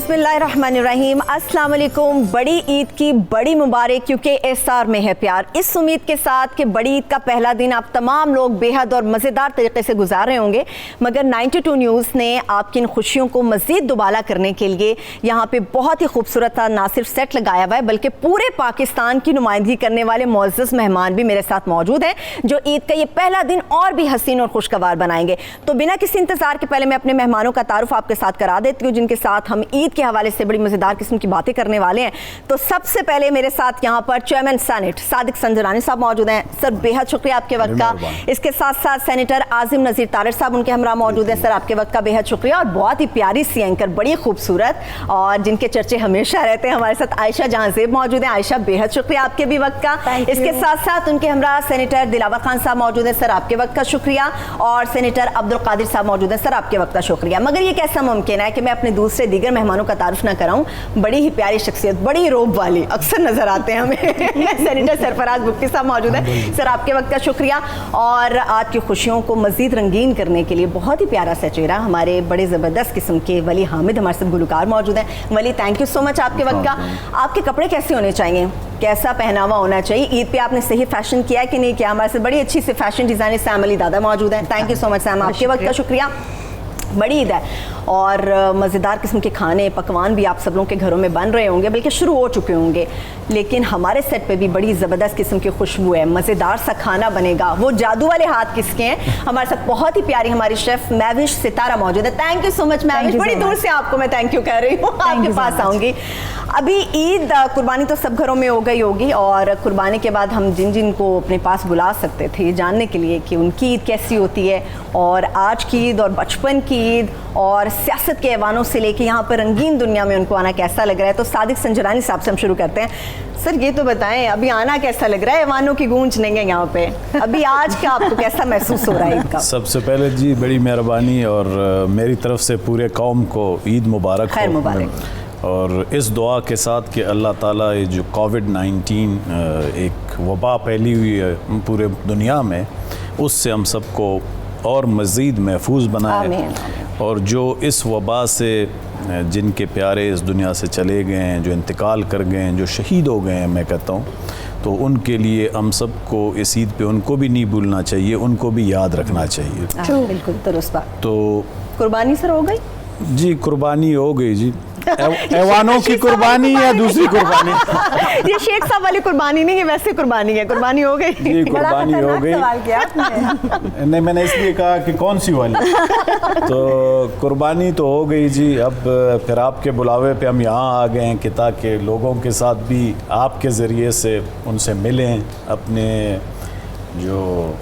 बिस्मिल्लाहिर्रहमानिर्रहीम, अस्सलाम वालेकुम। बड़ी ईद की बड़ी मुबारक, क्योंकि एसार में है प्यार। इस उम्मीद के साथ कि बड़ी ईद का पहला दिन आप तमाम लोग बेहद और मज़ेदार तरीके से गुजार रहे होंगे, मगर 92 न्यूज़ ने आपकी इन खुशियों को मज़ीद दुबाला करने के लिए यहाँ पे बहुत ही खूबसूरत ना सिर्फ सेट लगाया हुआ है, बल्कि पूरे पाकिस्तान की नुमाइंदगी करने वाले मुअज़्ज़ज़ मेहमान भी मेरे साथ मौजूद हैं, जो ईद का ये पहला दिन और भी हसीन और खुशगवार बनाएंगे। तो बिना किसी इंतज़ार के पहले मैं अपने मेहमानों का तारुफ आपके साथ करा देती हूँ, जिनके साथ हम ईद के हवाले से बड़ी मज़ेदार किस्म की बातें करने वाले हैं। तो सबसे पहले मेरे साथ यहाँ पर चेयरमैन सेनेट सादिक संजरानी साहब मौजूद हैं। सर, बेहद शुक्रिया आपके वक्त का। इसके साथ साथ सेनेटर आज़िम नज़ीर तारड़ साहब उनके हमरा मौजूद हैं। सर, आपके वक्त का बेहद शुक्रिया। और बहुत ही प्यारी सी एंकर, बड़ी खूबसूरत, और जिनके चर्चे हमेशा रहते हैं, हमारे साथ आयशा जहांज़ेब मौजूद हैं। आयशा, बेहद शुक्रिया आपके भी वक्त का। इसके साथ साथ उनके हमरा सेनेटर दिलावर खान साहब मौजूद हैं। सर, आपके वक्त का शुक्रिया। और सेनेटर अब्दुल कादिर साहब मौजूद हैं। सर, आपके वक्त का शुक्रिया। मगर ये कैसा मुमकिन है कि मैं अपने दूसरे दीगर मेहमानों का तारुफ ना कराऊं? बड़ी ही प्यारी शख्सियत, बड़ी रोब वाली, अक्सर नजर आते हैं हमें। सेनेटर सरफराज बुक्की साहब मौजूद हैं। सर, आपके वक्त का शुक्रिया। और आज की खुशियों को मजीद रंगीन करने के लिए बहुत ही प्यारा सा चेहरा, हमारे बड़े ज़बरदस्त किस्म के वली हामिद हमारे साथ गुलकार मौजूद हैं। वली, थैंक यू सो मच आपके वक्त का। आपके कपड़े कैसे होने चाहिए, कैसा पहनावा होना चाहिए? ईद पे आपने सही फैशन किया है कि नहीं किया? हमारे साथ बड़ी अच्छी से फैशन डिज़ाइनर सैम अली दादा मौजूद हैं। Thank you so much Sam, आपके वक्त का शुक्रिया। बड़ी ईद है और मज़ेदार किस्म के खाने पकवान भी आप सब लोगों के घरों में बन रहे होंगे, बल्कि शुरू हो चुके होंगे। लेकिन हमारे सेट पे भी बड़ी ज़बरदस्त किस्म की खुशबू है, मज़ेदार सा खाना बनेगा। वो जादू वाले हाथ किसके हैं? हमारे साथ बहुत ही प्यारी हमारी शेफ़ महविश सितारा मौजूद है। Thank you so much Mahvish, बड़ी दूर से आपको मैं थैंक यू कह रही हूँ, आपके पास आऊँगी। अभी ईद कुर्बानी तो सब घरों में हो गई होगी, और कुर्बानी के बाद हम जिन जिन को अपने पास बुला सकते थे जानने के लिए कि उनकी ईद कैसी होती है, और आज की ईद और बचपन की ईद और सियासत के ऐवानों से लेके यहाँ पर रंगीन दुनिया में उनको आना कैसा लग रहा है, तो सादिक संजरानी साहब से हम शुरू करते हैं। सर, ये तो बताएं, अभी आना कैसा लग रहा है? ऐवानों की गूंज नहीं है यहाँ पे अभी। आज का आपको कैसा महसूस हो रहा है ईद का? सबसे पहले जी बड़ी मेहरबानी, और मेरी तरफ से पूरे कौम को ईद मुबारक, खैर मुबारक। और इस दुआ के साथ कि अल्लाह ताला ये जो कोविड-19 एक वबा फैली हुई है पूरे दुनिया में, उससे हम सबको और मज़ीद महफूज बनाए। और जो इस वबा से जिनके प्यारे इस दुनिया से चले गए हैं, जो इंतकाल कर गए हैं, जो शहीद हो गए हैं, मैं कहता हूँ, तो उनके लिए हम सबको इस ईद पे उनको भी नहीं भूलना चाहिए, उनको भी याद रखना चाहिए। बिल्कुल दुरुस्त बात। तो कुर्बानी सर हो गई जी? कुर्बानी हो गई जी। ऐवानों की कुर्बानी या दूसरी कुर्बानी? ये शेख साहब वाली कुर्बानी नहीं है, वैसे कुर्बानी है। कुर्बानी हो गई जी, कुर्बानी हो गई। सवाल किया आपने। नहीं, मैंने इसलिए कहा कि कौन सी वाली। तो कुर्बानी तो हो गई जी। अब फिर आपके बुलावे पे हम यहाँ आ गए हैं कि ताकि लोगों के साथ भी आपके ज़रिए से उनसे मिलें, अपने जो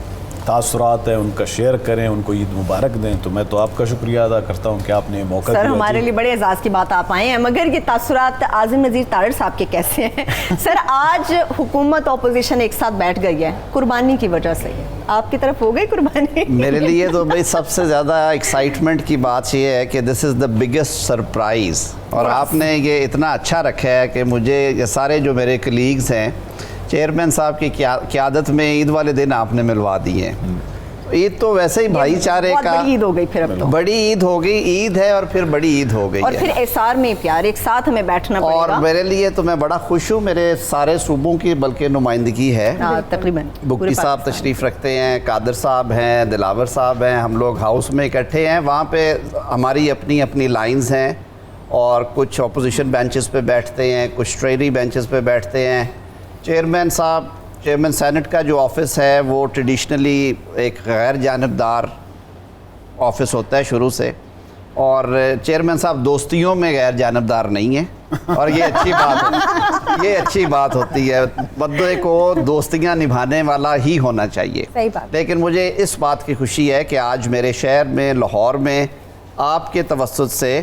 तासुरात हैं उनका शेयर करें, उनको ईद मुबारक दें। तो मैं तो आपका शुक्रिया अदा करता हूँ कि आपने मौका दिया। सर, हमारे लिए बड़े एजाज़ की बात आप आए हैं, मगर ये तासुरात आज़िम नज़ीर तारड़ साहब के कैसे हैं? सर, आज हुकूमत ऑपोजिशन एक साथ बैठ गई है कुर्बानी की वजह से, आपकी तरफ हो गई कुर्बानी? मेरे लिए तो भाई सबसे ज़्यादा एक्साइटमेंट की बात ये है कि this is the biggest surprise, और आपने ये इतना अच्छा रखा है कि मुझे ये सारे जो मेरे कलीग्स हैं, चेयरमैन साहब की क़यादत में ईद वाले दिन आपने मिलवा दिए। ईद तो वैसे ही भाईचारे का, बड़ी ईद हो गई। फिर अब तो बड़ी ईद हो गई, ईद है और फिर बड़ी ईद हो गई, और फिर एसार में प्यार, एक साथ हमें बैठना पड़ेगा। और मेरे लिए तो मैं बड़ा खुश हूँ, मेरे सारे सूबों की बल्कि नुमाइंदगी है। तकरीबन बुक्की साहब तशरीफ़ रखते हैं, कादिर साहब हैं, दिलावर साहब हैं, हम लोग हाउस में इकट्ठे हैं। वहाँ पे हमारी अपनी अपनी लाइंस हैं, और कुछ अपोजिशन बेंचेस पे बैठते हैं, कुछ ट्रेनी बेंचेस पे बैठते हैं। चेयरमैन साहब, चेयरमैन सेनेट का जो ऑफ़िस है वो ट्रेडिशनली एक गैर जानिबदार ऑफ़िस होता है शुरू से, और चेयरमैन साहब दोस्तियों में गैर जानिबदार नहीं है, और ये अच्छी बात है। ये अच्छी बात होती है, बंदे को दोस्तियां निभाने वाला ही होना चाहिए। सही बात। लेकिन मुझे इस बात की खुशी है कि आज मेरे शहर में, लाहौर में, आपके तवस्सुत से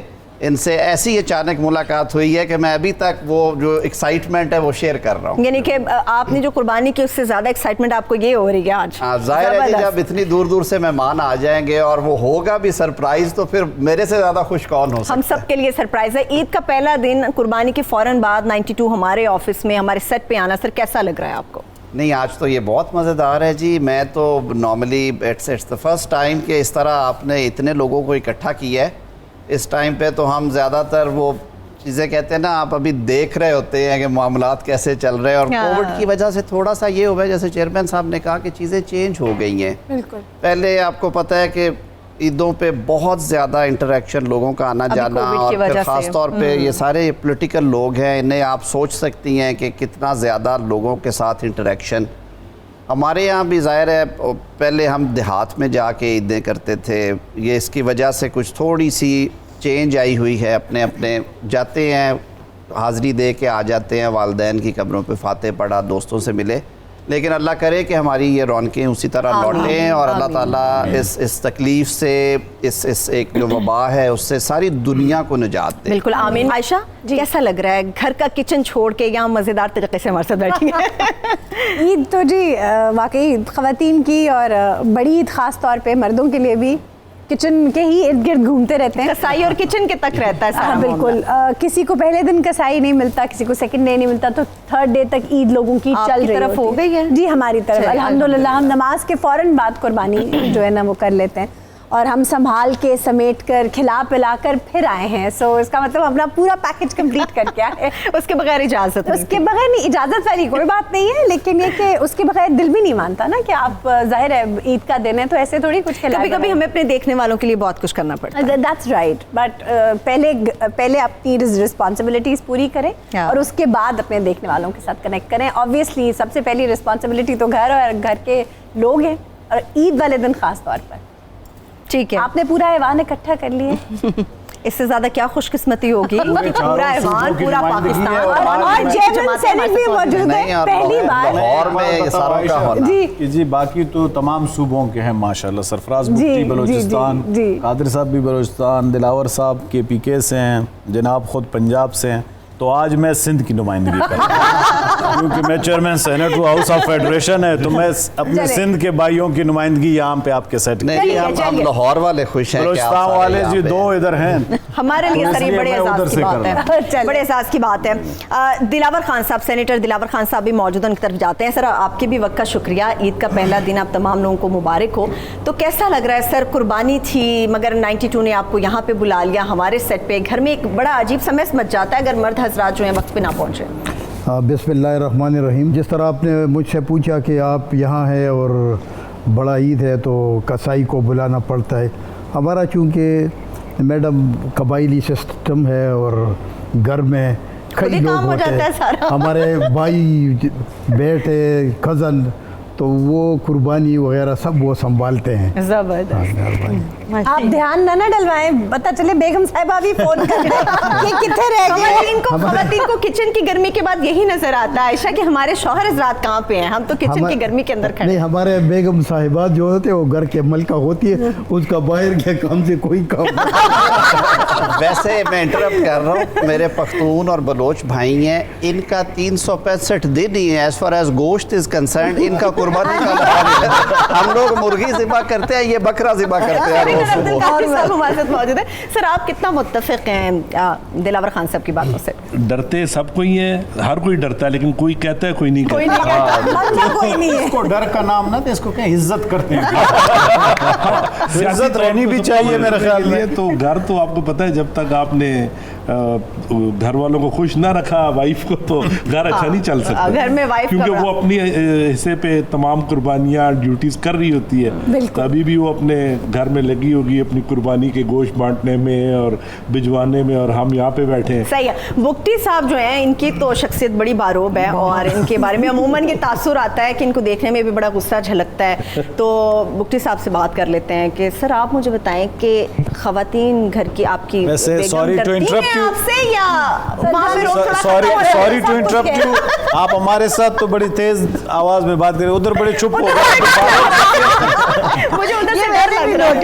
इनसे ऐसी अचानक मुलाकात हुई है कि मैं अभी तक वो जो एक्साइटमेंट है वो शेयर कर रहा हूँ। यानी कि आपने जो कुर्बानी की उससे ज़्यादा एक्साइटमेंट आपको ये हो रही है आज? जाहिर है जब इतनी दूर दूर से मेहमान आ जाएंगे और वो होगा भी सरप्राइज, तो फिर मेरे से ज़्यादा खुश कौन हो सकता है? हम सब के लिए सरप्राइज है। ईद का पहला दिन, कुर्बानी के फ़ौरन बाद 92 हमारे ऑफिस में, हमारे सेट पे आना, सर कैसा लग रहा है आपको? नहीं, आज तो ये बहुत मज़ेदार है जी। मैं तो normally it's the first time कि इस तरह आपने इतने लोगों को इकट्ठा किया है। इस टाइम पे तो हम ज़्यादातर वो चीज़ें कहते हैं ना, आप अभी देख रहे होते हैं कि मामलात कैसे चल रहे हैं, और कोविड की वजह से थोड़ा सा ये हुआ है, जैसे चेयरमैन साहब ने कहा कि चीज़ें चेंज हो गई हैं। बिल्कुल। पहले आपको पता है कि ईदों पे बहुत ज़्यादा इंटरेक्शन, लोगों का आना जाना, और फिर ख़ास तौर पे ये सारे पॉलिटिकल लोग हैं, इन्हें आप सोच सकती हैं कि कितना ज़्यादा लोगों के साथ इंटरेक्शन। हमारे यहाँ भी ज़ाहिर है पहले हम देहात में जाके ईदें करते थे, ये इसकी वजह से कुछ थोड़ी सी चेंज आई हुई है। अपने अपने जाते हैं, हाज़री दे के आ जाते हैं, वालिदैन की कब्रों पे फाते पढ़ा, दोस्तों से मिले, लेकिन अल्लाह करे कि हमारी ये रौनकें उसी तरह लौटें, और अल्लाह ताला इस तकलीफ़ से, इस एक जो वबा है उससे सारी दुनिया को निजात दे। बिल्कुल, आमीन। आयशा, कैसा लग रहा है घर का किचन छोड़ के यहाँ मज़ेदार तरीके से हमारे साथ बैठी हैं? ईद तो जी वाकई ख़वातीन की, और बड़ी ईद ख़ास तौर पे मर्दों के लिए भी किचन के ही इर्द गिर्द घूमते रहते हैं। कसाई और किचन के तक रहता है सारा। बिल्कुल। किसी को पहले दिन कसाई नहीं मिलता, किसी को सेकंड डे नहीं मिलता, तो थर्ड डे तक ईद लोगों की चल रही तरफ हो गई है जी। हमारी तरफ अल्हम्दुलिल्लाह हम नमाज के फ़ौरन बाद कुर्बानी जो है ना वो कर लेते हैं, और हम संभाल के समेट कर खिला पिला कर फिर आए हैं। सो इसका मतलब अपना पूरा पैकेज कंप्लीट करके आए। उसके बगैर इजाज़त, उसके बगैर नहीं, इजाज़त वाली कोई बात नहीं है, लेकिन ये कि उसके बगैर दिल भी नहीं मानता ना कि आप जाहिर है ईद का दिन है तो ऐसे थोड़ी कुछ खिला। कभी कभी हमें अपने देखने वालों के लिए बहुत कुछ करना पड़ता है। दैट्स राइट, बट पहले अपनी रिस्पॉन्सिबिलिटीज़ पूरी करें और उसके बाद अपने देखने वालों के साथ कनेक्ट करें। ऑब्वियसली सबसे पहली रिस्पॉन्सिबिलिटी तो घर और घर के लोग हैं, और ईद वाले दिन खास तौर पर। ठीक है, आपने पूरा ऐवान इकट्ठा कर लिए। इससे ज्यादा क्या खुशकिस्मती होगी कि पूरा ऐवान, पूरा पाकिस्तान और चेयरमैन सेनेट भी मौजूद है पहली बार लाहौर में ये सारों का होना। जी, बाकी तो तमाम सूबों के हैं माशाल्लाह। सरफराज मुफ्ती बलोचिस्तान, कादिर साहब भी बलोचिस्तान, दिलावर साहब KPK से हैं, जनाब खुद पंजाब से हैं। तो आज मैं सिंध की नुमाइंदगी कर रहा हूँ क्योंकि मैं चेयरमैन सेनेट हूँ, हाउस ऑफ फेडरेशन है, तो मैं अपने सिंध के भाइयों की नुमाइंदगी यहाँ पे आपके सेट नहीं, हम लाहौर वाले खुश हैं, बलोचिस्तान वाले जी दो इधर हैं। हमारे लिए सर ये बड़े एहसास की बात है, बड़े एहसास की बात है। दिलावर खान साहब, सेनेटर दिलावर खान साहब भी मौजूद उनकी तरफ जाते हैं। सर आपके भी वक्त का शुक्रिया, ईद का पहला दिन आप तमाम लोगों को मुबारक हो। तो कैसा लग रहा है सर? कुर्बानी थी मगर 92 ने आपको यहाँ पे बुला लिया हमारे सेट पे। घर में एक बड़ा अजीब सा मैस मच जाता है अगर मर्द हजरात जो है वक्त पे ना पहुँचे। बिस्मिल्लाहिर्रहमानिर्रहीम। जिस तरह आपने मुझसे पूछा कि आप यहाँ हैं और बड़ा ईद है तो कसाई को बुलाना पड़ता है, हमारा चूँकि मैडम कबाइली सिस्टम है और घर में कई लोग होते हैं, हमारे भाई बेटे कज़न, तो वो कुर्बानी वगैरह सब वो संभालते हैं। जबरदस्त। आप ध्यान ना डलवाएं, पता चले बेगम साहिबा भी फोन कर कि कितने रह गए। खवातीन को किचन की गर्मी के बाद यही नजर आता है आयशा कि हमारे शौहर हज़रात कहाँ पे हैं, हम तो किचन की गर्मी के अंदर खड़े। नहीं, हमारे बेगम साहिबा जो होते हैं वो घर के मलका होती है, उसका बाहर के काम से कोई काम वैसे मैं इंटरप्ट कर रहा हूँ, मेरे पख्तून और बलोच भाई हैं, इनका 365 दिन ही है एज फार एज गोश्त इज कंसर्न, इनका कुर्बानी का हम लोग मुर्गी ज़िबा करते हैं, ये बकरा ज़िबा करते हैं। मौजूद है सर, आप कितना मुत्तफिक हैं दिलावर खान साहब की बातों से? डरते सब कोई है, हर कोई डरता है, लेकिन कोई कहता है कोई नहीं कहता। कोई नहीं है। इसको डर का नाम ना, तो इसको क्या इज्जत करते हैं। इज्जत रहनी भी चाहिए मेरे ख्याल में। तो घर तो आपको पता है, जब तक आपने घर वालों को खुश ना रखा, वाइफ को, तो घर अच्छा नहीं चल सकता घर में वाइफ, क्योंकि वो अपनी हिस्से पे तमाम कुर्बानियाँ ड्यूटीज कर रही होती है। तभी भी वो अपने घर में लगी होगी अपनी कुर्बानी के गोश्त बांटने में और भिजवाने में, और हम यहाँ पे बैठे हैं। सही है। बुख्ती साहब जो हैं, इनकी तो शख्सियत बड़ी बारोब है और इनके बारे में अमूमन ये तासुर आता है कि इनको देखने में भी बड़ा गुस्सा झलकता है। तो बुख्ती साहब से बात कर लेते हैं कि सर आप मुझे बताएं कि खवातीन घर की आपकी सॉरी टू इंटरप्ट यू, आपसे या वहाँ पे रोक थोड़ा सॉरी टू इंटरप्ट यू, आप हमारे साथ तो बड़ी तेज आवाज में बात कर रहे, उधर बड़े चुप हो गए। मुझे उधर से डर लग रहा है।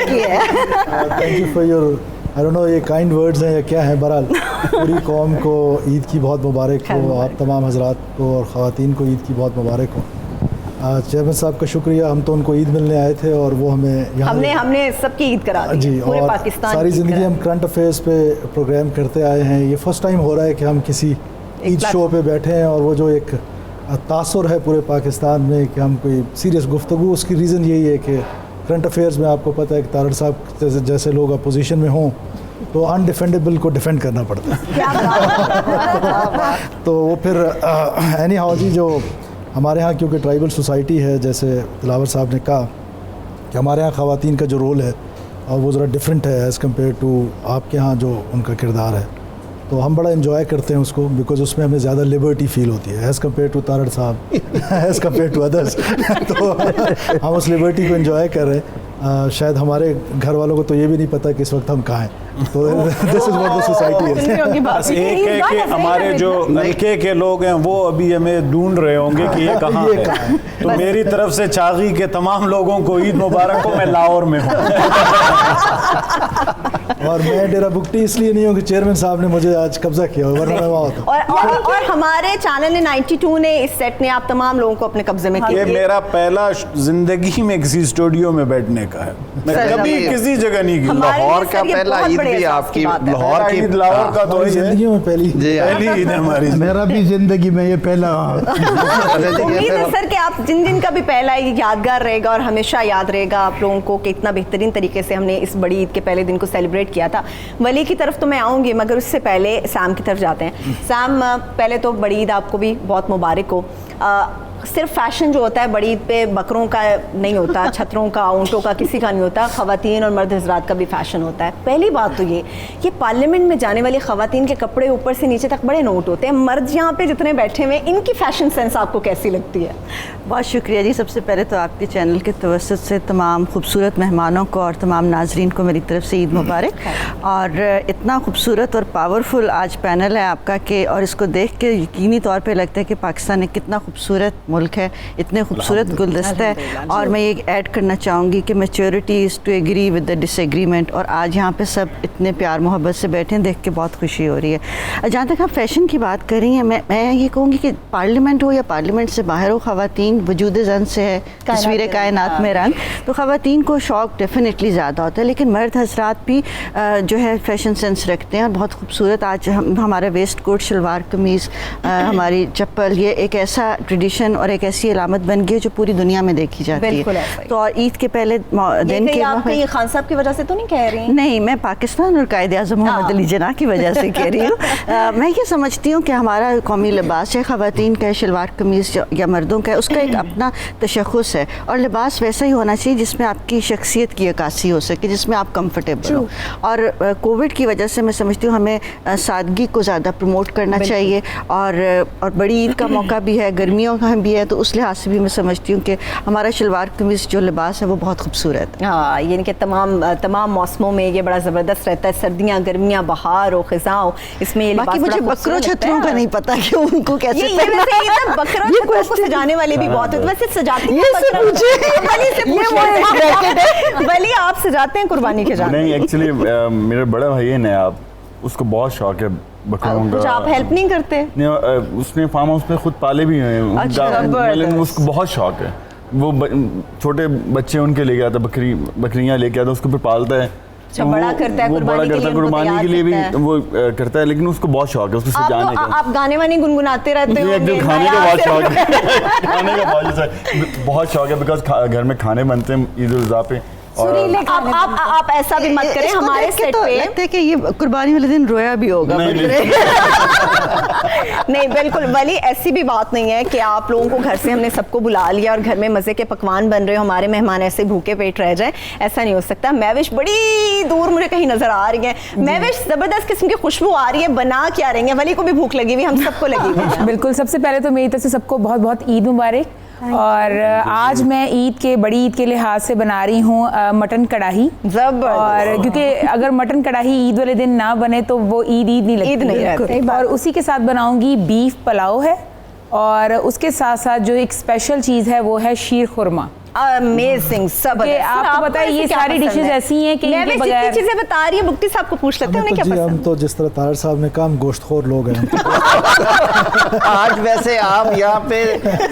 Thank you for your, I don't know ये काइंड वर्ड्स हैं या क्या है। बहरहाल पूरी कौम को ईद की बहुत मुबारक हो, आप तमाम हजरात को और ख़वातीन को ईद की बहुत मुबारक हो। चेयरमैन साहब का शुक्रिया, हम तो उनको ईद मिलने आए थे और वो हमें यहाँ हमने सबकी ईद करा दी जी, पूरे और पाकिस्तान सारी ज़िंदगी हम करंट अफेयर्स पे प्रोग्राम करते आए हैं। ये फर्स्ट टाइम हो रहा है कि हम किसी ईद शो पे बैठे हैं और वो जो एक तासुर है पूरे पाकिस्तान में कि हम कोई सीरियस गुफ्तगू, उसकी रीज़न यही है कि करंट अफेयर्स में आपको पता है कि तारड़ साहब जैसे लोग अपोजिशन में हों तो अनडिफेंडेबल को डिफेंड करना पड़ता है। तो वो फिर एनी हाउ जी, जो हमारे यहाँ क्योंकि ट्राइबल सोसाइटी है, जैसे दिलावर साहब ने कहा कि हमारे यहाँ ख़वातीन का जो रोल है और वो ज़रा डिफरेंट है एज़ कम्पेयर टू आपके यहाँ जो उनका किरदार है, तो हम बड़ा इन्जॉय करते हैं उसको, बिकॉज उसमें हमें ज़्यादा लिबर्टी फील होती है एज़ कम्पेयर टू तारड़ साहब, एज़ कम्पेयर टू अदर्स। तो हम उस लिबर्टी को इन्जॉय कर रहे हैं। शायद हमारे घर वालों को तो ये भी नहीं पता कि इस वक्त हम कहाँ हैं। तो this is what the society है। बस एक है कि हमारे जो हल्के के लोग हैं वो अभी हमें ढूंढ रहे होंगे कि ये कहाँ है। तो मेरी तरफ से चागी के तमाम लोगों को ईद मुबारक हो। मैं लाहौर में हूँ। और मैं डेरा बुगटी इसलिए नहीं हूँ कि चेयरमैन साहब ने मुझे आज कब्जा किया, वरना मैं वहाँ होता। और हमारे चैनल ने 92 ने इस सेट ने आप तमाम लोगों को अपने कब्जे में किया। ये मेरा पहला जिंदगी में किसी स्टूडियो में बैठने का है। मैं कभी किसी जगह नहीं गया। लाहौर का पहला ईद भी आपकी, लाहौर की ईद लाहौर का तो जिंदगी में पहली ईद है हमारी। मेरा भी ज़िंदगी में ये पहला। उम्मीद है सर कि आप जिन जिन का भी पहला यादगार रहेगा और हमेशा याद रहेगा आप लोगों को कि इतना बेहतरीन तरीके से हमने इस बड़ी ईद के पहले दिन को सेलिब्रेट किया था। वली की तरफ तो मैं आऊँगी, मगर उससे पहले सैम की तरफ जाते हैं। सैम, पहले तो बड़ी ईद आपको भी बहुत मुबारक हो। सिर्फ फैशन जो होता है बड़ी ईद पे बकरों का नहीं होता, छतरों का, ऊँटों का, किसी का नहीं होता। ख़वातीन और मर्द हज़रात का भी फैशन होता है। पहली बात तो ये पार्लियामेंट में जाने वाली ख़वातीन के कपड़े ऊपर से नीचे तक बड़े नोट होते हैं। मर्द यहाँ पे जितने बैठे हुए, इनकी फ़ैशन सेंस आपको कैसी लगती है? बहुत शुक्रिया जी। सबसे पहले तो आपके चैनल के तवस्सुत से तमाम खूबसूरत मेहमानों को और तमाम नाजरीन को मेरी तरफ से ईद मुबारक। और इतना खूबसूरत और पावरफुल आज पैनल है आपका कि, और इसको देख के यकीनी तौर पे लगता है कि पाकिस्तान एक कितना खूबसूरत मुल्क है, इतने खूबसूरत गुलदस्ता है। और मैं ये ऐड करना चाहूँगी कि maturity is to agree with the disagreement. और आज यहाँ पे सब इतने प्यार मोहब्बत से बैठे हैं, देख के बहुत खुशी हो रही है। जहाँ तक आप फैशन की बात कर रही हैं, मैं ये कहूँगी कि पार्लियामेंट हो या पार्लियामेंट से बाहर हो, ख़वातीन वजूद ज़न से है, तस्वीर कायनात में रंग, तो ख़वातीन को शौक़ डेफिनेटली ज़्यादा होता है। लेकिन मर्द हज़रात भी जो है फैशन सेंस रखते हैं और बहुत खूबसूरत। आज हमारा वेस्ट कोट, शलवार कमीज़, हमारी चप्पल, ये एक ऐसा ट्रेडिशन और एक ऐसी अलामत बन गई है जो पूरी दुनिया में देखी जाती है। तो और ईद के पहले दिन के आप ये खान साहब की वजह से तो नहीं कह रही? नहीं, मैं पाकिस्तान और कायदे-आज़म मोहम्मद अली जिन्ना की वजह से कह रही हूँ। मैं ये समझती हूँ कि हमारा कौमी लिबास, चाहे ख़वातीन का है, शलवार कमीज़ या मर्दों का है, उसका एक अपना तशख़्ख़ुस है। और लिबास वैसा ही होना चाहिए जिसमें आपकी शख्सियत की अक्कासी हो सके, जिसमें आप कंफर्टेबल हो। और कोविड की वजह से मैं समझती हूँ हमें सादगी को ज़्यादा प्रमोट करना चाहिए। और बड़ी ईद का मौका भी है, गर्मियों का भी है, तो उस लिहाज से भी मैं समझती हूँ कि हमारा शलवार कमीज़ जो लिबास है वो बहुत खूबसूरत है। हाँ, यानी कि तमाम मौसमों में ये बड़ा ज़बरदस्त रहता है। सर्दियाँ, गर्मियाँ, बहार हो, ख़िज़ां हो, इसमें ये लिबास मुझे बकरों छतरों का नहीं पता कि उनको कैसे बकरों छतरों को सजाने वाले भी बहुत होते हैं। वैसे सजाते हैं वली, आप सजाते हैं कुर्बानी के जाने? नहीं, एक्चुअली मेरे बड़ा भाई है नया, उसको बहुत शौक है बकरों का। आप हेल्प नहीं करते? नहीं, उसने फार्म हाउस पे खुद पाले भी हैं। उसको बहुत शौक है। वो छोटे बच्चे उनके लेके आता, बकरियां लेके आता, उसको फिर पालता है। बड़ा करता है, कुर्बानी के लिए भी वो करता है। लेकिन उसको बहुत शौक है उसको सजाने का। आप गाने वाने गुनगुनाते रहते हो? खाने का बहुत शौक है। खाने का बहुत शौक है, बिकॉज घर में खाने बनते हैं ईद उल अज़हा पे। आप ऐसा भी मत करें, हमारे सेट पे लगता है कि ये कुर्बानी वाले दिन रोया भी होगा। नहीं, बिल्कुल वली, ऐसी भी बात नहीं है कि आप लोगों को घर से हमने सबको बुला लिया और घर में मज़े के पकवान बन रहे हो, हमारे मेहमान ऐसे भूखे पेट रह जाए, ऐसा नहीं हो सकता। महविश बड़ी दूर मुझे कहीं नजर आ रही है। महविश, जबरदस्त किस्म की खुशबू आ रही है, बना क्या रही है? वली को भी भूख लगी हुई, हम सबको लगी हुई। बिल्कुल, सबसे पहले तो मेरी तरफ से सबको बहुत बहुत ईद मुबारक। और आज मैं बड़ी ईद के लिहाज से बना रही हूँ मटन कढ़ाई। और क्योंकि अगर मटन कढ़ाई ईद वाले दिन ना बने तो वो ईद नहीं लगती। और उसी के साथ बनाऊंगी बीफ पुलाव है, और उसके साथ साथ जो एक स्पेशल चीज़ है वो है शीर खुरमा। अमेजिंग, सब आपको पता है ये सारी डिशेस ऐसी हैं कि इनके बगैर चीजें बता रही है। बुक्टी साहब को पूछ लेते हैं, उन्हें क्या पसंद? हम तो जिस तरह तारड़ साहब ने कहा, हम गोश्तखोर लोग हैं। आज वैसे आप यहाँ पे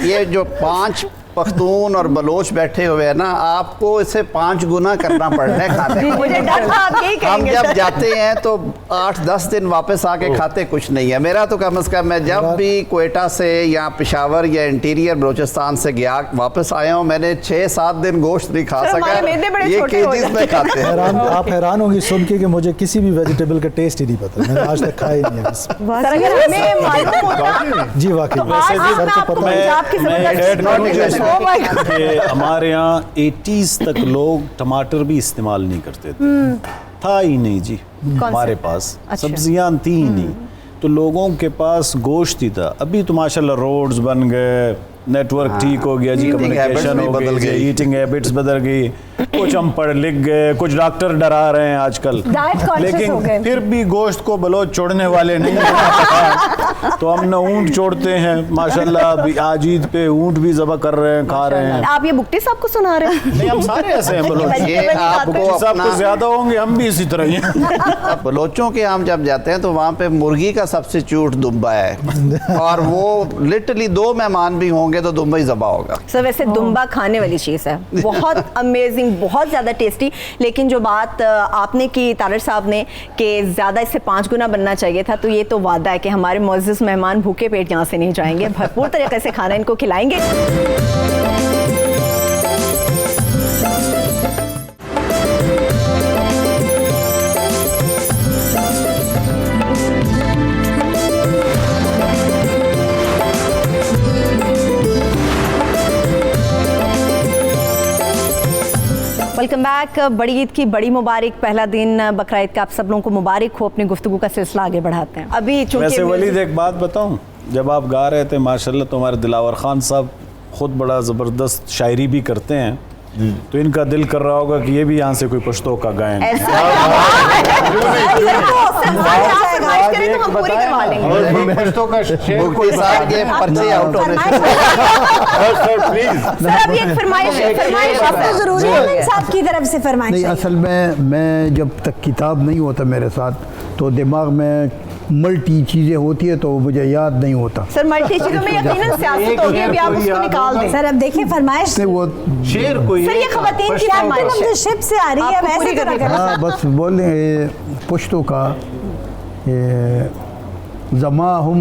ये जो 5 पख्तून और बलोच बैठे हुए हैं ना, आपको इसे 5 गुना करना पड़ना है खाने में। मुझे डर था आप यही हम कहेंगे जब सर। जाते हैं तो 8-10 दिन वापस आके खाते कुछ नहीं है। मेरा तो कम से कम, मैं जब भी कोयटा से या पेशावर या इंटीरियर बलूचिस्तान से गया वापस आया हूँ, मैंने 6-7 दिन गोश्त नहीं खा सर, हमारे मैदे बड़े सका। ये छोटे हो केजीज में खाते हैं। आप हैरान होंगी सुन के कि मुझे किसी भी वेजिटेबल का टेस्ट ही नहीं पता, मैंने आज तक खाया ही नहीं है बस। सर, अगर हमें मालूम होता जी वाकई तो आज सर मैं को आपको पता है। पंजाब की जबरदस्त Oh my God। कि हमारे यहाँ 80s तक लोग टमाटर भी इस्तेमाल नहीं करते थे, था ही नहीं जी हमारे पास, अच्छा। सब्जियां थी ही नहीं, तो लोगों के पास गोश्त ही था। अभी तो माशाल्लाह रोड्स बन गए, नेटवर्क ठीक हो गया जी, Eating कम्युनिकेशन habits हो भी बदल गई, गई। ईटिंग हैबिट्स बदल गई, कुछ हम पढ़ लिख गए, कुछ डॉक्टर डरा रहे हैं आजकल, Diet conscious हो गए। लेकिन फिर भी गोश्त को बलोच छोड़ने वाले नहीं हैं। तो हम न ऊँट छोड़ते हैं माशाल्लाह, अभी आज ईद पे ऊँट भी ज़बह कर रहे हैं, खा रहे हैं। आप ये बुकटी साहब को सुना रहे हैं? नहीं, हम सारे ऐसे हैं बलोच। ये आपको साहब कुछ ज्यादा होंगे, हम भी इसी तरह ही हैं। बलोचों के हम जब जाते हैं तो वहाँ पे मुर्गी का सब्स्टिट्यूट दुम्बा है, और वो लिटरली 2 मेहमान भी होंगे तो दुम्बा ही ज़बा होगा। सर वैसे दुम्बा खाने वाली चीज़ है, बहुत अमेजिंग, बहुत ज़्यादा टेस्टी। लेकिन जो बात आपने की तारिर साहब ने कि ज़्यादा इससे 5 गुना बनना चाहिए था, तो ये तो वादा है कि हमारे मुअज़्ज़ज़ मेहमान भूखे पेट यहाँ से नहीं जाएंगे, भरपूर तरीके से खाना इनको खिलाएंगे। Welcome back. बड़ी ईद की बड़ी मुबारक, पहला दिन बकरा ईद का आप सब लोगों को मुबारक हो। अपनी गुफ्तगू का सिलसिला आगे बढ़ाते हैं। अभी चूंकि वैसे वलीद एक बात बताऊं, जब आप गा रहे थे माशाल्लाह, तो हमारे दिलावर खान साहब खुद बड़ा ज़बरदस्त शायरी भी करते हैं, तो इनका दिल कर रहा होगा कि ये भी यहाँ से कोई पश्तो का गाएं। पश्तो का मुफ्ती साहब के पर्चे आउट होने साहब की तरफ से फरमाइश नहीं, असल में मैं जब तक किताब नहीं होता मेरे साथ तो दिमाग में मल्टी चीज़ें होती है, तो मुझे याद नहीं होता। सर मल्टी चीजों में यकीनन सियासत होगी, अभी आप उसको निकाल दें। सर अब देखिए फरमाइश नहीं, वो शेर कोई सर ये खवातीन की फरमाइश शिप से आ रही है, आपको पूरी वैसे करनी तो हाँ बस बोले पुश्तों का जमा हम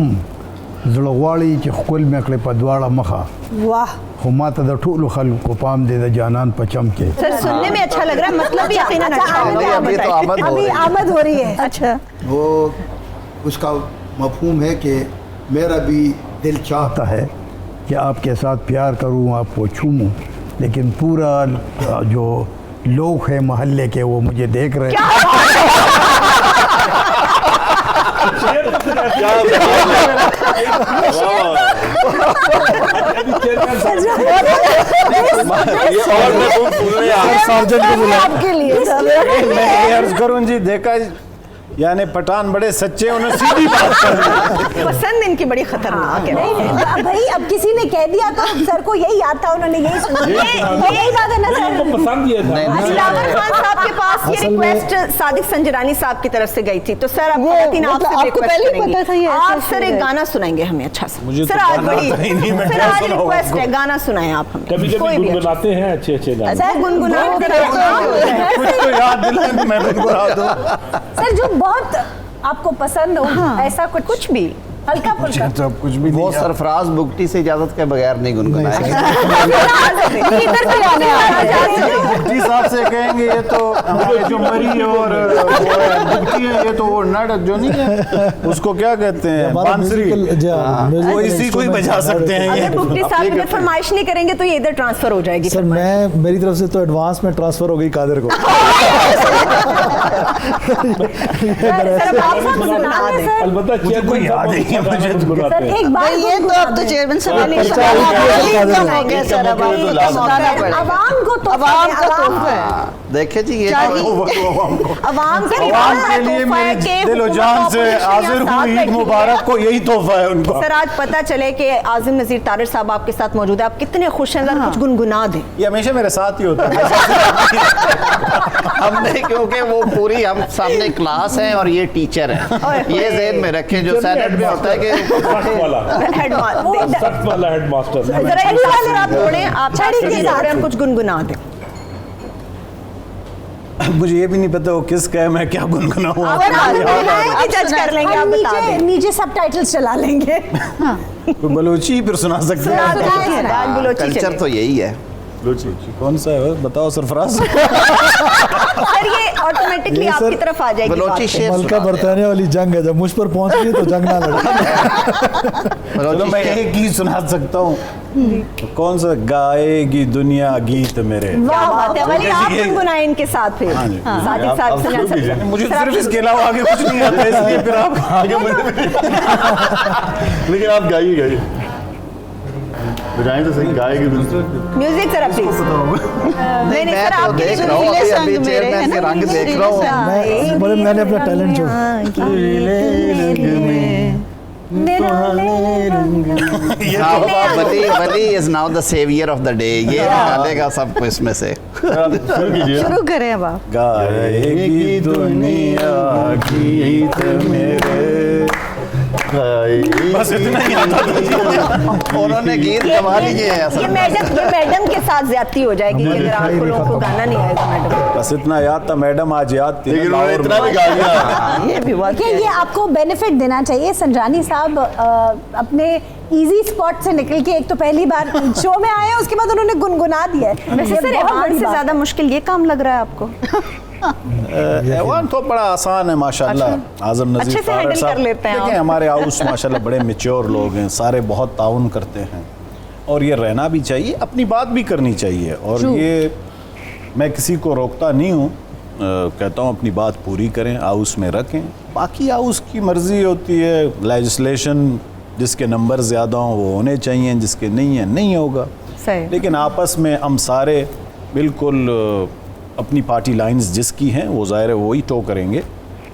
जड़वाड़ी चिखकुल में अकड़े पदवाड़ा मखा वाह हुमाता द ठूल खल को पाम दे द जानन पचम के। सर सुनने में अच्छा लग रहा है, मतलब भी यकीनन अच्छा होगा। अभी तो अभी आमद हो रही है। अच्छा वो उसका मफहूम है कि मेरा भी दिल चाहता है कि आपके साथ प्यार करूं, आपको छूमूं, लेकिन पूरा जो लोग हैं मोहल्ले के वो मुझे देख रहे हैं। आपके लिए मैं अर्ज करूं जी, देखा यानी पठान बड़े सच्चे, उन्हें सीधी बात कर दी। पसंद इनकी बड़ी खतरनाक है। नहीं भाई, अब किसी ने कह दिया तो सर को यही याद था, उन्होंने यही सुना। यही बात है ना सर। पसंद ये था। दिलावर खान साहब के पास ये असल में- रिक्वेस्ट सादिक संजरानी साहब की तरफ से गई थी, तो सर वो आपको तीन मतलब आपसे आपको रिक्वेस्ट पहले ही करेंगे। पता था ये आप ऐसा सर एक है। गाना सुनाएंगे हमें अच्छा सा। मुझे सर तो आज गाना बड़ी आता ही नहीं, मैं सर क्या आज सुनाऊं रिक्वेस्ट आपको? है, गाना सुनाएं आप हमें। कभी कोई कभी भी अच्छा। गुनगुनाते हैं अच्छे अच्छे गाने। सर गुनगुना कुछ तो याद दिलाएं, मैं गुनगुना दूं। सर जो बहुत आपको पसंद हो, ऐसा कुछ भी हल्का फुल्का। सब कुछ भी वो सरफराज बुगटी से इजाजत के बगैर नहीं गुनगुनाएंगे। इधर से गाने जी साहब से कहेंगे ये तो हमारे जो मरी और बुगटी है, ये तो वो नट जो नहीं है, उसको क्या कहते हैं, हमारा बांसुरी, वो इसी को ही बजा सकते हैं ये। अगर बुकटी साहब अगर फरमाइश नहीं करेंगे तो ये इधर ट्रांसफर हो जाएगी। सर मैं मेरी तरफ से तो एडवांस में ट्रांसफर हो गई कादिर को। अलबत्ता चेयरमैन याद है कि मुझे सर एक बात ये तो अब तो चेयरमैन साहब आवाम को तो देखिए जी ये अवाम के लिए मेरी दिलो जान से हाजिर हूँ, ईद मुबारक को, यही तोहफा है उनको। सर आज पता चले कि आज़िम नज़ीर तारिर साहब आपके साथ मौजूद है, आप कितने खुश हैं, कुछ गुनगुना दें। ये हमेशा मेरे साथ ही होता है। हमने क्योंकि वो पूरी हम सामने क्लास है और ये टीचर है, ये ज़हन में रखें जो सेनेट में होता है कि सख्त वाला हेडमास्टर। जरा एक साथ जरा आप थोड़े आप हम कुछ गुनगुना दें। मुझे ये भी नहीं पता वो किसका है, मैं क्या गुनगुनाऊं। जज कर लेंगे, आप बता दें। नीचे सबटाइटल्स चला लेंगे। बलोची फिर सुना सकते हैं। कल्चर तो यही है। कौन सा है बताओ सरफराज। सर ये ऑटोमेटिकली आपकी तरफ आ जाएगी। बलोची शेर मलका बरतानिया वाली जंग है, जब मुझ पर पहुंच गई तो जंग ना लड़े। चलो मैं एक गीत सुना सकता हूँ। कौन सा? गाएगी दुनिया गीत मेरे। वाह बात है, वली आप गुनगुनाएं इनके साथ फिर। सादिक साहब सुना सकते हैं। मुझे सिर्फ इसके अलावा आगे कुछ नहीं आता, इसलिए फिर आप आगे लेकिन आप गाइए बजाएं तो सही, गाएगी म्यूजिक जरा प्लीज। नहीं मैं तो देख रहा हूँ अभी चेयरमैन के रंग देख रहा हूँ। मैंने अपना टैलेंट जो वली is now the saviour of the day, ये निकालेगा सबको इसमें से। शुरू करें अब आप। गाएगी दुनिया गीत मेरे, बस इतना ही आता था। उन्होंने गीत गवा लिए हैं। ये मैडम के साथ ज्यादती हो जाएगी कि अगर आपको लोगों को गाना नहीं आएगा मैडम। बस इतना याद था, मैडम आज याद थी, लेकिन उन्होंने इतना भी गा दिया। ये भी बात ये आपको बेनिफिट देना चाहिए। संजरानी साहब अपने इजी स्पॉट से निकल के एक तो पहली बार शो में आए हैं, उसके बाद उन्होंने गुनगुना दिया है। वैसे सर ऐवान से ज्यादा मुश्किल ये काम लग रहा है आपको? ऐवान तो बड़ा आसान है माशाल्लाह। आज़म नज़ीर अच्छे से हैंडल कर लेते हैं देखिए हमारे हाउस माशाल्लाह बड़े मैच्योर लोग हैं, सारे बहुत ताउन करते हैं और ये रहना भी चाहिए, अपनी बात भी करनी चाहिए। और ये मैं किसी को रोकता नहीं हूँ, कहता हूँ अपनी बात पूरी करें, हाउस में रखें, बाकी हाउस की मर्जी होती है। लेजिस्लेशन जिसके नंबर ज़्यादा हों वो होने चाहिए, जिसके नहीं है नहीं होगा। लेकिन आपस में हम सारे बिल्कुल अपनी पार्टी लाइंस जिसकी हैं वो ज़ाहिर है वही टो करेंगे,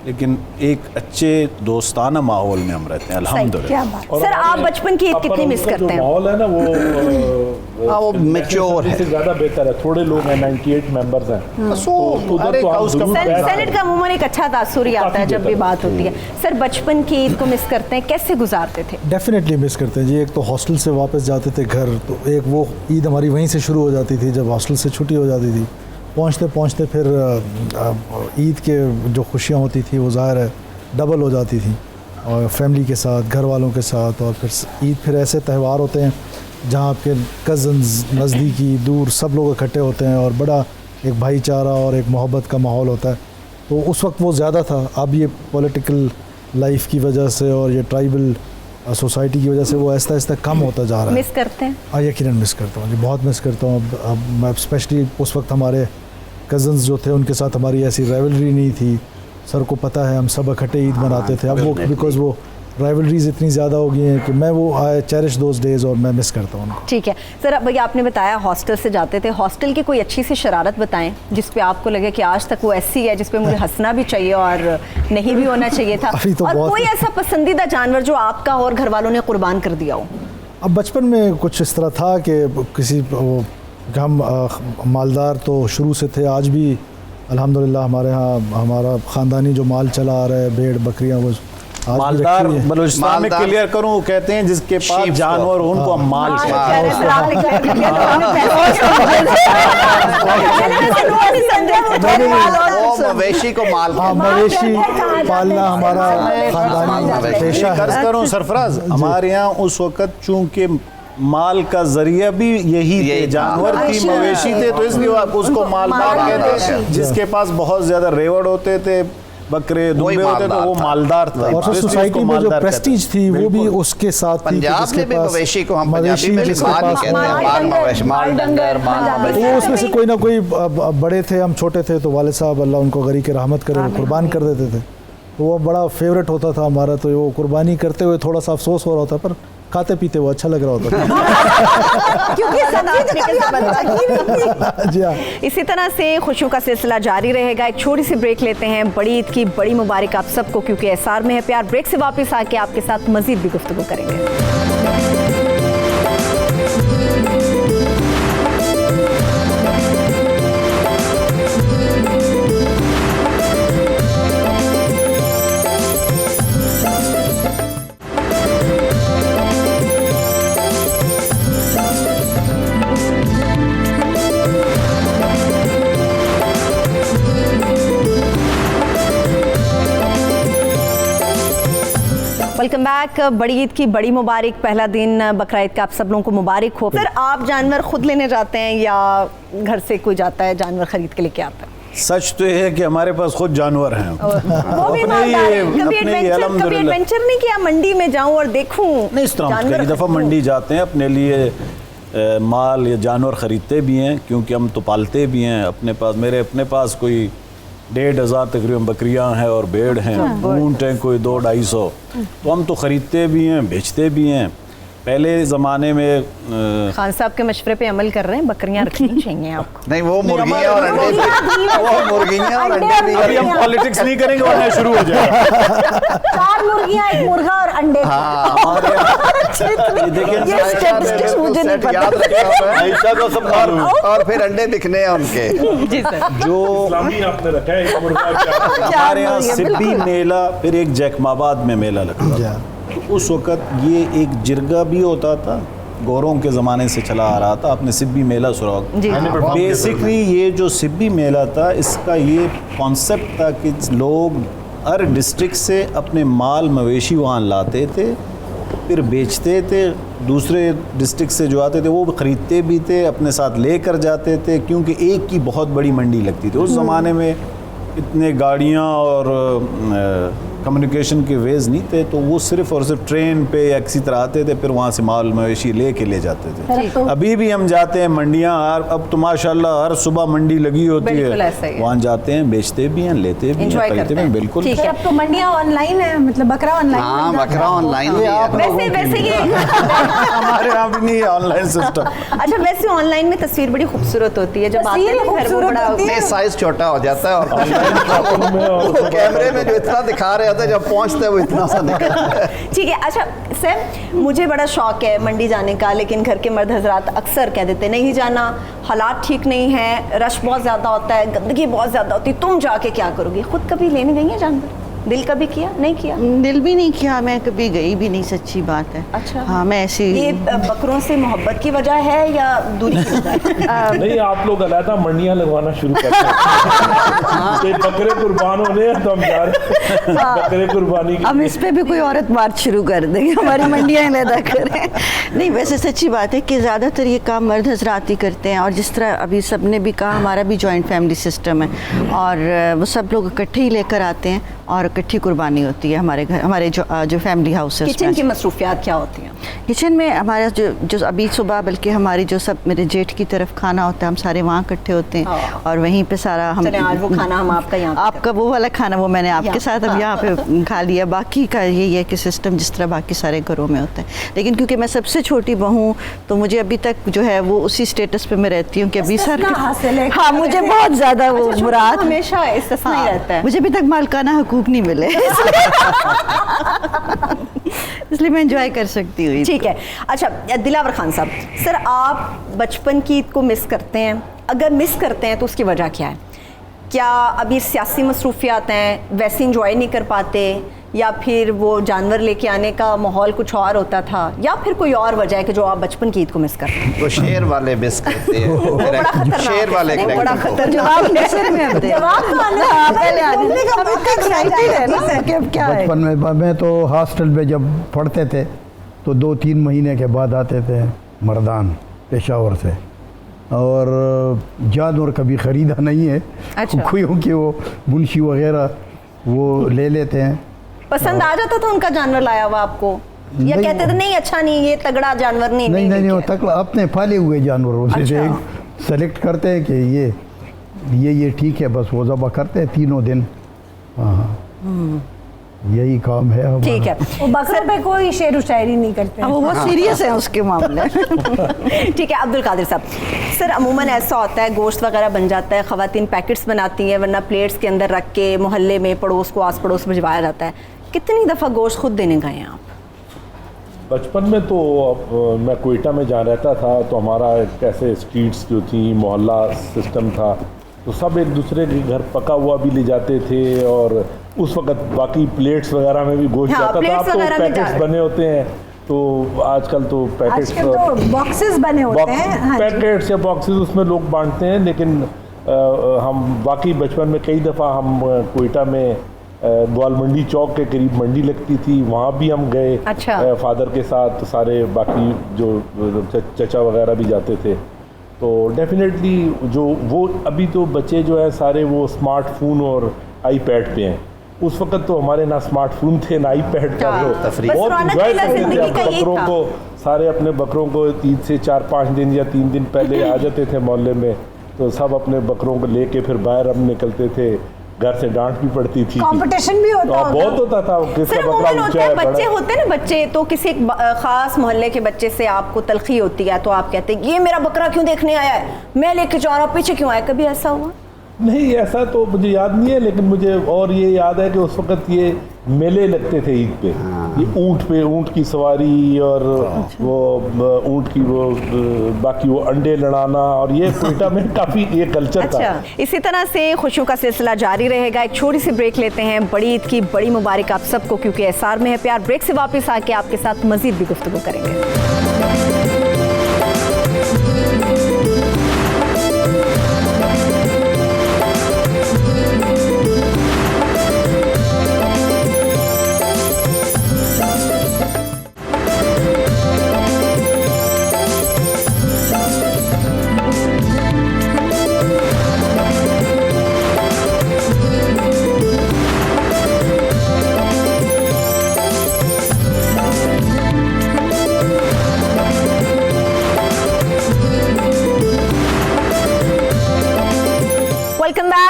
लेकिन एक अच्छे दोस्ताना माहौल में हम रहते हैं अल्हम्दुलिल्लाह। सर आप बचपन की ईद कितनी मिस करते हैं? माहौल है ना वो मैच्योर है, ज़्यादा बेहतर है। थोड़े लोग हैं, 98 मेंबर्स हैं, सेनेट का अमूमन एक अच्छा तासुर ही आता है जब भी बात होती है। सर बचपन की ईद को मिस करते हैं, कैसे गुजारते थे? डेफिनेटली मिस करते हैं जी। एक तो हॉस्टल से वापस जाते थे घर, तो एक वो ईद हमारी वहीं से शुरू हो जाती थी जब हॉस्टल से छुट्टी हो जाती थी। पहुँचते पहुँचते फिर ईद के जो खुशियाँ होती थी वो ज़ाहिर है डबल हो जाती थी, और फैमिली के साथ, घर वालों के साथ। और फिर ईद फिर ऐसे त्यौहार होते हैं जहाँ आपके कज़न्स नज़दीकी दूर सब लोग इकट्ठे होते हैं और बड़ा एक भाईचारा और एक मोहब्बत का माहौल होता है। तो उस वक्त वो ज़्यादा था। अब ये पॉलिटिकल लाइफ की वजह से और ये ट्राइबल सोसाइटी की वजह से वो आहिस्ता आहिस्ता कम होता जा रहा है। मिस करते हैं? हाँ यकीनन मिस करता हूँ जी, बहुत मिस करता हूँ। अब मैं स्पेशली उस वक्त हमारे कज़न्स जो थे उनके साथ हमारी ऐसी राइवलरी नहीं थी। सर को पता है हम सब इकट्ठे ईद मनाते थे। अब वो बिकॉज वो राइवलरीज इतनी ज़्यादा हो गई हैं कि मैं वो आई चेरिश दोज डेज और मैं मिस करता हूँ उनको। ठीक है सर, अब भैया आपने बताया हॉस्टल से जाते थे, हॉस्टल की कोई अच्छी सी शरारत बताएं जिस पे आपको लगे कि आज तक वो ऐसी है जिस पे मुझे हंसना भी चाहिए और नहीं भी होना चाहिए था, तो और कोई ऐसा पसंदीदा जानवर जो आपका और घर वालों ने कुर्बान कर दिया हो? अब बचपन में कुछ इस तरह था कि किसी हम मालदार तो शुरू से थे, आज भी अल्हम्दुलिल्लाह हमारे यहाँ हमारा ख़ानदानी जो माल चला आ रहा है, भेड़ बकरियाँ, वो मालदार बलूचिस्तान में क्लियर करूं, कहते हैं जिसके पास जानवर हो उनको हम माल कहते हैं। मवेशी को माल, मवेशी पालना हमारा खानदानी पेशा है। करूं सरफराज, हमारे यहाँ उस वक्त चूंकि माल का जरिया भी यही थे, जानवर थी, मवेशी थे, तो इसलिए उसको मालदार कहते हैं। जिसके पास बहुत ज्यादा रेवड़ होते थे, बकरे दुम्बे होते तो वो मालदार था। और सोसाइटी में जो प्रेस्टीज थी वो भी उसके साथ थी। पंजाब में भी मवेशी को हम पंजाबी में माल कहते हैं, माल डंगर, तो उसमें से कोई ना कोई बड़े थे, हम छोटे थे, तो वाले साहब अल्लाह उनको गरी के रहमत करे वो कुर्बान कर देते थे। तो वो बड़ा फेवरेट होता था हमारा। तो वो कुर्बानी करते हुए थोड़ा सा अफसोस हो रहा होता, पर खाते पीते वो अच्छा लग रहा होता था। क्योंकि सब्जी तो कभी आपने चखी नहीं थी। जी हाँ। इसी तरह से खुशियों का सिलसिला जारी रहेगा। एक छोटी सी ब्रेक लेते हैं। बड़ी ईद की बड़ी मुबारक आप सबको, क्योंकि एसआर में है प्यार। ब्रेक से वापस आके आपके साथ मजीद भी गुफ्तगू करेंगे। Welcome back. बड़ी ईद की बड़ी मुबारक। पहला दिन बकरा ईद का आप सब लोगों को मुबारक हो। सर, आप जानवर खुद लेने जाते हैं या घर से कोई जाता है जानवर खरीद के लेके आता है? सच तो ये है कि हमारे पास खुद जानवर हैं। वो भी कभी एडवेंचर नहीं किया, मंडी में जाऊं और देखूं? नहीं, इस तरह कई दफ़ा मंडी जाते हैं, अपने लिए माल या जानवर ख़रीदते भी हैं, क्योंकि हम तो पालते भी हैं अपने पास। मेरे अपने पास कोई 1,500 तकरीबन बकरियां हैं और भेड़ हैं, ऊँट हैं कोई 200-250। तो हम तो ख़रीदते भी हैं, बेचते भी हैं। पहले ज़माने में खान साहब के मशवरे पे अमल कर रहे हैं, बकरियां रखनी चाहिए आपको। नहीं, वो मुर्गियां और अंडे वो मुर्गियां और अंडे भी। अभी हम पॉलिटिक्स नहीं करेंगे वरना शुरू हो जाएगा। 4 मुर्गियां, 1 मुर्गा और अंडे। देखिए स्टैटिस्टिक्स मुझे नहीं पता। ऐसा तो सब और फिर अंडे बिकने हैं उनके। जी सर। जो आपने रखा है एक मुर्गा हमारे यहाँ सिब्बी मेला, फिर एक जैकमाबाद में मेला लगता था। उस वक़्त ये एक जिरगा भी होता था, गौरों के ज़माने से चला आ रहा था। आपने सिब्बी मेला सुना होगा। बेसिकली ये जो सिब्बी मेला था, इसका ये कॉन्सेप्ट था कि लोग हर डिस्ट्रिक्ट से अपने माल मवेशी वहाँ लाते थे, फिर बेचते थे। दूसरे डिस्ट्रिक्ट से जो आते थे वो ख़रीदते भी थे, अपने साथ लेकर जाते थे, क्योंकि एक की बहुत बड़ी मंडी लगती थी। उस ज़माने में इतने गाड़ियाँ और कम्युनिकेशन के वेज नहीं थे, तो वो सिर्फ और सिर्फ ट्रेन पे या किसी तरह आते थे, फिर वहाँ से माल मवेशी ले जाते थे। अभी भी हम जाते हैं मंडियाँ, अब तो माशाल्लाह हर सुबह मंडी लगी होती है, वहाँ जाते हैं, बेचते भी हैं, लेते भी हैं, खरीदते भी हैं। बिल्कुल। अब तो मंडियाँ ऑनलाइन है, मतलब बकरा ऑनलाइन। हाँ, बकरा ऑनलाइन। वैसे ये हमारे यहाँ भी नहीं है ऑनलाइन सिस्टम। अच्छा, वैसे ऑनलाइन में तस्वीर बड़ी खूबसूरत होती है, जब आते हैं वो बड़ा साइज छोटा हो जाता है और कैमरे में जो इतना दिखा रहे होते हैं, जब पहुंचते हैं वो इतना सा निकलता है। ठीक है। अच्छा सर, मुझे बड़ा शौक है मंडी जाने का, लेकिन घर के मर्द हजरात अक्सर कह देते नहीं जाना, हालात ठीक नहीं है, रश बहुत ज़्यादा होता है, गंदगी बहुत ज़्यादा होती है, तुम जाके क्या करोगी? खुद कभी लेने गई है जानवर? दिल कभी किया? नहीं किया? दिल भी नहीं किया, मैं कभी गई भी नहीं, सच्ची बात है। अच्छा। हाँ, मैं ऐसी। ये बकरों से मोहब्बत की वजह है या दूरी की वजह? नहीं, आप लोग अलहदा मंडियाँ लगवाना शुरू करते हैं। बकरे कुर्बान होने हैं तो हम जा रहे हैं बकरे कुर्बानी की। हम इस पे भी कोई औरत मार्च शुरू कर देंगे, हमारी मंडियाँ अलहदा करें। नहीं, वैसे सच्ची बात है कि ज़्यादातर ये काम मर्द हजरात ही करते हैं, और जिस तरह अभी सब ने भी कहा, हमारा भी जॉइंट फैमिली सिस्टम है, और वो सब लोग इकट्ठे ही लेकर आते हैं और इकट्ठी कुर्बानी होती है हमारे घर, हमारे जो फैमिली हाउस है। किचन की मसरूफियात क्या होती हैं? किचन में हमारा जो अभी सुबह, बल्कि हमारी जो सब मेरे जेठ की तरफ खाना होता है, हम सारे वहाँ इकट्ठे होते हैं और वहीं पे सारा हम। आज वो खाना हम आपका यहाँ, आपका वो वाला खाना वो मैंने आपके साथ अब यहाँ पे खा लिया। बाकी का यही है कि सिस्टम जिस तरह बाकी सारे घरों में होता है, लेकिन क्योंकि मैं सबसे छोटी बहू, तो मुझे अभी तक जो है वो उसी स्टेटस पे मैं रहती हूँ कि अभी सर, हाँ, मुझे बहुत ज़्यादा वो मुराद हमेशा इस्तिस्ना ही रहता है। मुझे अभी तक मालकाना हकूक नहीं मिले, इसलिए मैं एंजॉय कर सकती हूँ। ठीक है। अच्छा दिलावर खान साहब, सर आप बचपन की ईद को मिस करते हैं? अगर मिस करते हैं तो उसकी वजह क्या है? क्या अभी सियासी मसरूफियात हैं, वैसे इंजॉय नहीं कर पाते, या फिर वो जानवर लेके आने का माहौल कुछ और होता था, या फिर कोई और वजह है कि जो आप बचपन की ईद को मिस करते हैं? वो शेर वाले मिस करते हैं। शेर वाले बड़ा खतरनाक। बचपन में मैं तो हॉस्टल में जब पढ़ते थे तो 2-3 महीने के बाद आते थे मर्दान पेशावर से, और जानवर कभी ख़रीदा नहीं है। अच्छा। क्योंकि वो मुंशी वगैरह वो ले लेते हैं। पसंद आ जाता था उनका जानवर लाया हुआ आपको, या कहते थे नहीं अच्छा नहीं, ये तगड़ा जानवर नहीं? नहीं, वो तगड़ा अपने पाले हुए जानवरों से सेलेक्ट करते हैं कि ये ठीक है, बस वो ज़बह करते हैं 3 दिन। हाँ। यही काम है हमारा। ठीक है, वो बकरों पे कोई शेर व शायरी नहीं करते हैं। वो बहुत सीरियस है उसके मामले। ठीक है अब्दुल कादिर साहब, सर अमूमन ऐसा होता है गोश्त वगैरह बन जाता है, ख़वातीन पैकेट्स बनाती हैं वरना प्लेट्स के अंदर रख के मोहल्ले में पड़ोस को आस पड़ोस भिजवाया जाता है। कितनी दफ़ा गोश्त खुद देने गए हैं आप? बचपन में तो मैं कोयटा में जहाँ रहता था तो हमारा कैसे स्ट्रीट्स जो थी, मोहल्ला सिस्टम था, तो सब एक दूसरे के घर पका हुआ भी ले जाते थे और उस वक्त बाकी प्लेट्स वगैरह में भी गोश्त जाता था। अब तो पैकेट्स बने होते हैं, तो आजकल तो पैकेट्स तो बॉक्सेस बने होते हैं, पैकेट्स या बॉक्सेस उसमें लोग बांटते हैं। लेकिन हम बाकी बचपन में कई दफ़ा हम कोयटा में ग्वाल मंडी चौक के करीब मंडी लगती थी, वहाँ भी हम गए। अच्छा। फादर के साथ, सारे बाकी जो चचा वगैरह भी जाते थे। तो डेफिनेटली जो वो अभी तो बच्चे जो है सारे वो स्मार्टफोन और आईपैड पे हैं। उस वक्त तो हमारे ना स्मार्टफोन थे ना आईपैड का, बहुत इंजॉय करते थे अपने बकरों को। सारे अपने बकरों को ईद से 4-5 दिन या 3 दिन पहले आ जाते थे मोहल्ले में, तो सब अपने बकरों को लेके फिर बाहर हम निकलते थे। घर से डांट भी पड़ती थी, कंपटीशन भी होता तो बहुत होता था किसका बकरा ऊंचा है। बच्चे होते हैं ना, बच्चे तो किसी खास मोहल्ले के बच्चे से आपको तलखी होती है तो आप कहते हैं ये मेरा बकरा क्यों देखने आया है, मैं लेके जा रहा हूँ, पीछे क्यों आया? कभी ऐसा हुआ? नहीं, ऐसा तो मुझे याद नहीं है, लेकिन मुझे और ये याद है कि उस वक्त ये मेले लगते थे ईद पे। ये ऊँट पे ऊँट की सवारी और वो ऊँट की वो बाकी वो अंडे लड़ाना, और ये कोयटा में काफ़ी ये कल्चर था। इसी तरह से खुशियों का सिलसिला जारी रहेगा। एक छोटी सी ब्रेक लेते हैं। बड़ी ईद की बड़ी मुबारक आप सबको, क्योंकि एसआर में है प्यार। ब्रेक से वापस आके आपके साथ मजीद भी गुफ्तगू करेंगे। Welcome back.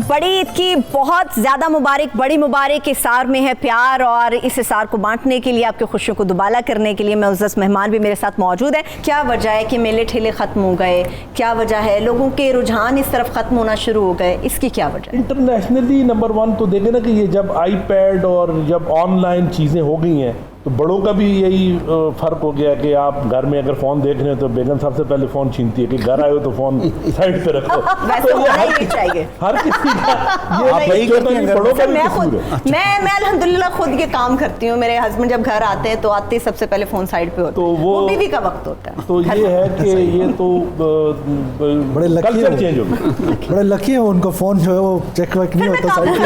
बड़ी ईद की बहुत ज़्यादा मुबारक, बड़ी मुबारक। इसार में है प्यार और इस इसार को बांटने के लिए, आपकी खुशियों को दुबाला करने के लिए मुअज़्ज़ज़ मेहमान भी मेरे साथ मौजूद हैं। क्या वजह है कि मेले ठेले ख़त्म हो गए? क्या वजह है लोगों के रुझान इस तरफ ख़त्म होना शुरू हो गए? इसकी क्या वजह? इंटरनेशनली नंबर 1 तो देखें ना कि ये जब आईपैड और जब ऑनलाइन चीज़ें हो गई हैं तो बड़ों का भी यही फ़र्क हो गया कि आप घर में अगर फ़ोन देख रहे हैं तो बेगम सबसे पहले फ़ोन छीनती है कि घर आए हो तो फ़ोन साइड पे रखो। वैसे तो ये चाहिए हर किसी का ये बड़ों का भी कसूर है। मैं अल्हम्दुलिल्लाह खुद ये काम करती हूँ। मेरे हस्बैंड जब घर आते हैं तो आते ही सबसे पहले फ़ोन साइड पे होता है, तो वो बीवी का वक्त होता है। तो ये है कि ये तो बड़े कल्चर चेंज हो गया। बड़े लकी हैं, उनका फ़ोन जो है वो चेक वेक नहीं होता साइड पे।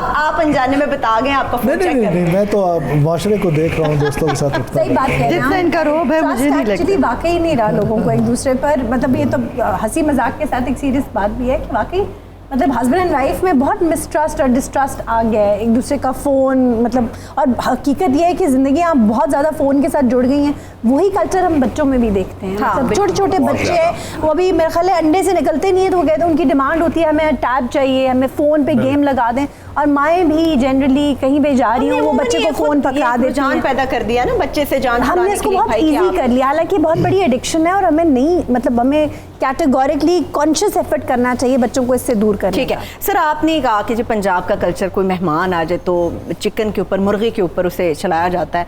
आप अनजाने में बता गए आपका फोन चेक नहीं, मैं तो माशरे को देख रहा हूँ, दोस्तों के साथ। सही बात है, जितना इनका रोब है मुझे नहीं लगता। वाकई नहीं रहा लोगों को एक दूसरे पर, मतलब ये तो हंसी मजाक के साथ एक सीरियस बात भी है कि वाकई मतलब हस्बैंड एंड वाइफ में बहुत मिसट्रस्ट और डिस्ट्रस्ट आ गया है एक दूसरे का फ़ोन, मतलब और हकीकत ये है कि ज़िंदगी आप बहुत ज़्यादा फ़ोन के साथ जुड़ गई हैं। वही कल्चर हम बच्चों में भी देखते हैं। हाँ, मतलब छोटे छोटे बच्चे हैं, वो अभी मेरे ख्याल है अंडे से निकलते नहीं है, तो वो कहते हैं उनकी डिमांड होती है हमें टैब चाहिए, हमें फ़ोन पे गेम लगा दें। और माएँ भी जनरली कहीं पे जा रही हूँ वो बच्चे को फ़ोन पकड़ा देती हैं। जान पैदा कर दिया ना बच्चे से, जान हमने इसको बहुत ईजी कर लिया, हालांकि बहुत बड़ी एडिक्शन है और हमें नहीं, मतलब हमें कैटेगोरिकली कॉन्शियस एफर्ट करना चाहिए बच्चों को इससे दूर करने। ठीक है सर, आपने कहा कि जो पंजाब का कल्चर, कोई मेहमान आ जाए तो चिकन के ऊपर, मुर्गी के ऊपर उसे चलाया जाता है।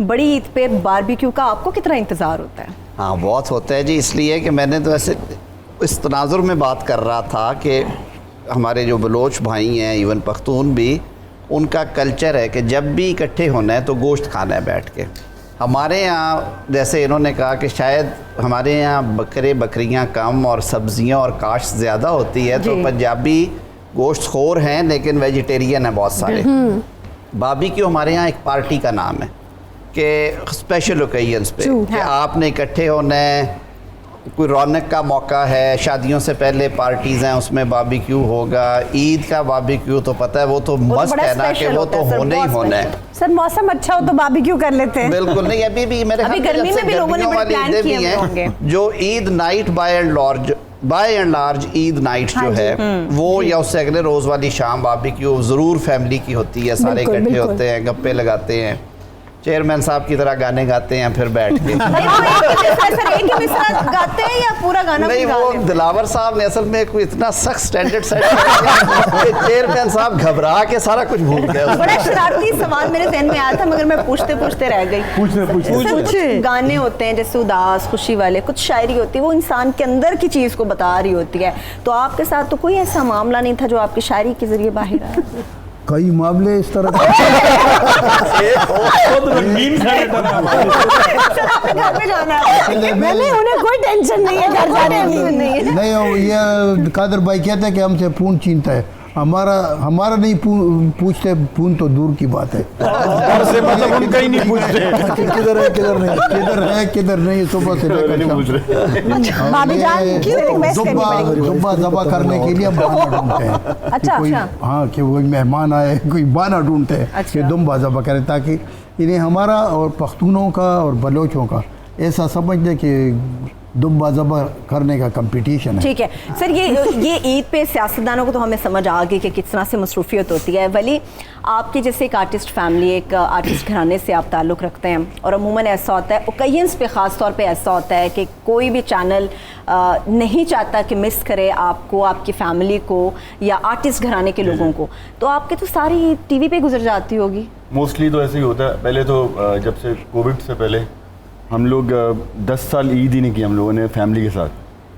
बड़ी ईद पे बारबेक्यू का आपको कितना इंतज़ार होता है? हाँ, बहुत होता है जी, इसलिए कि मैंने तो ऐसे इस तनाजुर में बात कर रहा था कि हमारे जो बलोच भाई हैं, इवन पख्तून भी, उनका कल्चर है कि जब भी इकट्ठे होना है तो गोश्त खाना है बैठ के। हमारे यहाँ जैसे इन्होंने कहा कि शायद हमारे यहाँ बकरे बकरियाँ कम और सब्जियाँ और काश्त ज़्यादा होती है, तो पंजाबी गोश्त खोर हैं लेकिन वेजिटेरियन है बहुत सारे। बारबेक्यू हमारे यहाँ एक पार्टी का नाम है कि स्पेशल ओकेजन्स पे कि आपने इकट्ठे होना है, कोई रौनक का मौका है, शादियों से पहले पार्टीज़ हैं उसमें बारबेक्यू होगा, ईद का बारबेक्यू तो पता है वो तो मस्त है ना कि वो तो होना ही होना है। सर मौसम अच्छा हो तो बारबेक्यू कर लेते हैं। बिल्कुल नहीं, अभी भी मेरे अभी गर्मी में भी लोगों ने बड़े प्लान किए होंगे। जो Eid night by and large Eid night जो है वो या उससे अगले रोज वाली शाम बारबेक्यू जरूर फैमिली की होती है, सारे इकट्ठे होते हैं, गप्पे लगाते हैं, चेयरमैन साहब की तरह गाने गाते हैं फिर बैठ के। गाते हैं या पूरा गाना? नहीं, वो दिलावर साहब ने असल में कोई इतना सख्त स्टैंडर्ड सेट किया कि चेयरमैन साहब घबरा के सारा कुछ भूल गए। बड़ा शरारती सवाल मेरे ध्यान में आया था मगर मैं पूछते पूछते रह गई। कुछ गाने होते हैं जैसे उदास खुशी वाले, कुछ शायरी होती है वो इंसान के अंदर की चीज को बता रही होती है, तो आपके साथ तो कोई ऐसा मामला नहीं था जो आपकी शायरी के जरिए बाहर आया? कई मामले इस तरह मैंने उन्हें कोई टेंशन नहीं है घर जाने की। नहीं, ये कादर भाई कहते हैं कि हमसे पून छीनता है, हमारा नहीं पूछते, पून तो दूर की बात है। से मतलब उनका ही नहीं पूछते किधर है किधर नहीं, किधर है किधर नहीं, सुबह से लेकर नहीं पूछ रहे। दुब्बा दबा करने के लिए बहाना ढूंढते हैं। अच्छा, हाँ, कि कोई मेहमान आए, कोई बहाना ढूंढते हैं कि दुब्बा दबा करें, ताकि इन्हें हमारा और पख्तूनों का और बलोचों का ऐसा समझ लें कि दुब्बा ज़बा करने का कंपटीशन है। ठीक है सर, ये ईद पे सियासतदानों को तो हमें समझ आ गई कि किस तरह से मसरूफियत होती है। वली, आपके जैसे एक आर्टिस्ट फैमिली, एक आर्टिस्ट घराने से आप ताल्लुक़ रखते हैं और अमूमन ऐसा होता है, ओकेजन्स पे ख़ास तौर पे ऐसा होता है कि कोई भी चैनल नहीं चाहता कि मिस करे आपको, आपकी फैमिली को या आर्टिस्ट घराने के लोगों को, तो आपके तो सारी टीवी पे गुजर जाती होगी। मोस्टली तो ऐसे ही होता है। पहले तो जब से कोविड से पहले हम लोग 10 साल ईद ही नहीं की हम लोगों ने फैमिली के साथ,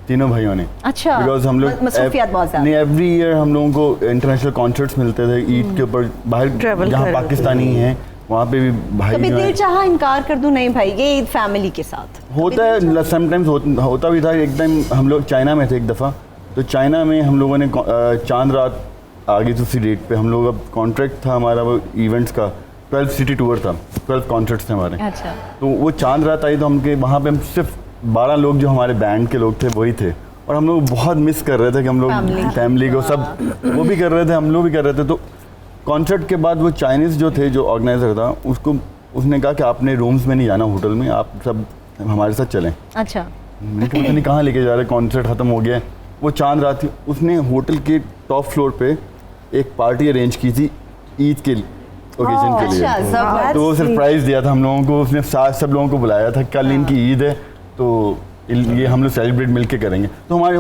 तीनों भाइयों ने। अच्छा, बिकॉज हम लोग मसरूफियत बहुत ज़्यादा। नहीं, एवरी ईयर हम लोगों को इंटरनेशनल कॉन्सर्ट्स मिलते थे ईद के ऊपर, बाहर जहाँ पाकिस्तानी हैं वहाँ पे भी भाई कभी दिल चाहा इनकार कर दूं, नहीं भाई ये ईद फैमिली के साथ होता है। समटाइम्स होता भी था। एक टाइम हम लोग चाइना में थे एक दफ़ा, तो चाइना में हम लोगों ने चांद रात आ गई थी उसी डेट पे। हम लोग अब कॉन्ट्रैक्ट था हमारा वो इवेंट्स का, 12 सिटी टूर था, 12 कॉन्सर्ट्स थे हमारे। अच्छा। तो वो चांद रात आई तो हमके वहाँ पे हम सिर्फ 12 लोग जो हमारे बैंड के लोग थे वही थे, और हम लोग बहुत मिस कर रहे थे कि हम लोग फैमिली को, सब वो भी कर रहे थे, हम लोग भी कर रहे थे। तो कॉन्सर्ट के बाद वो चाइनीज़ जो थे, जो ऑर्गेनाइज़र था, उसने कहा कि आपने रूम्स में नहीं जाना, होटल में, आप सब हमारे साथ चलें। अच्छा। मैंने कहा पता नहीं कहाँ लेके जा रहे, कॉन्सर्ट ख़त्म हो गया। वो चांद रात थी, उसने होटल के टॉप फ्लोर पे एक पार्टी अरेंज की थी ईद के ओकेजन के लिए। तो वो सरप्राइज दिया था हम लोगों को, उसने सब लोगों को बुलाया था, कल इनकी ईद है तो ये हम लोग सेलिब्रेट मिलके करेंगे। तो हमारे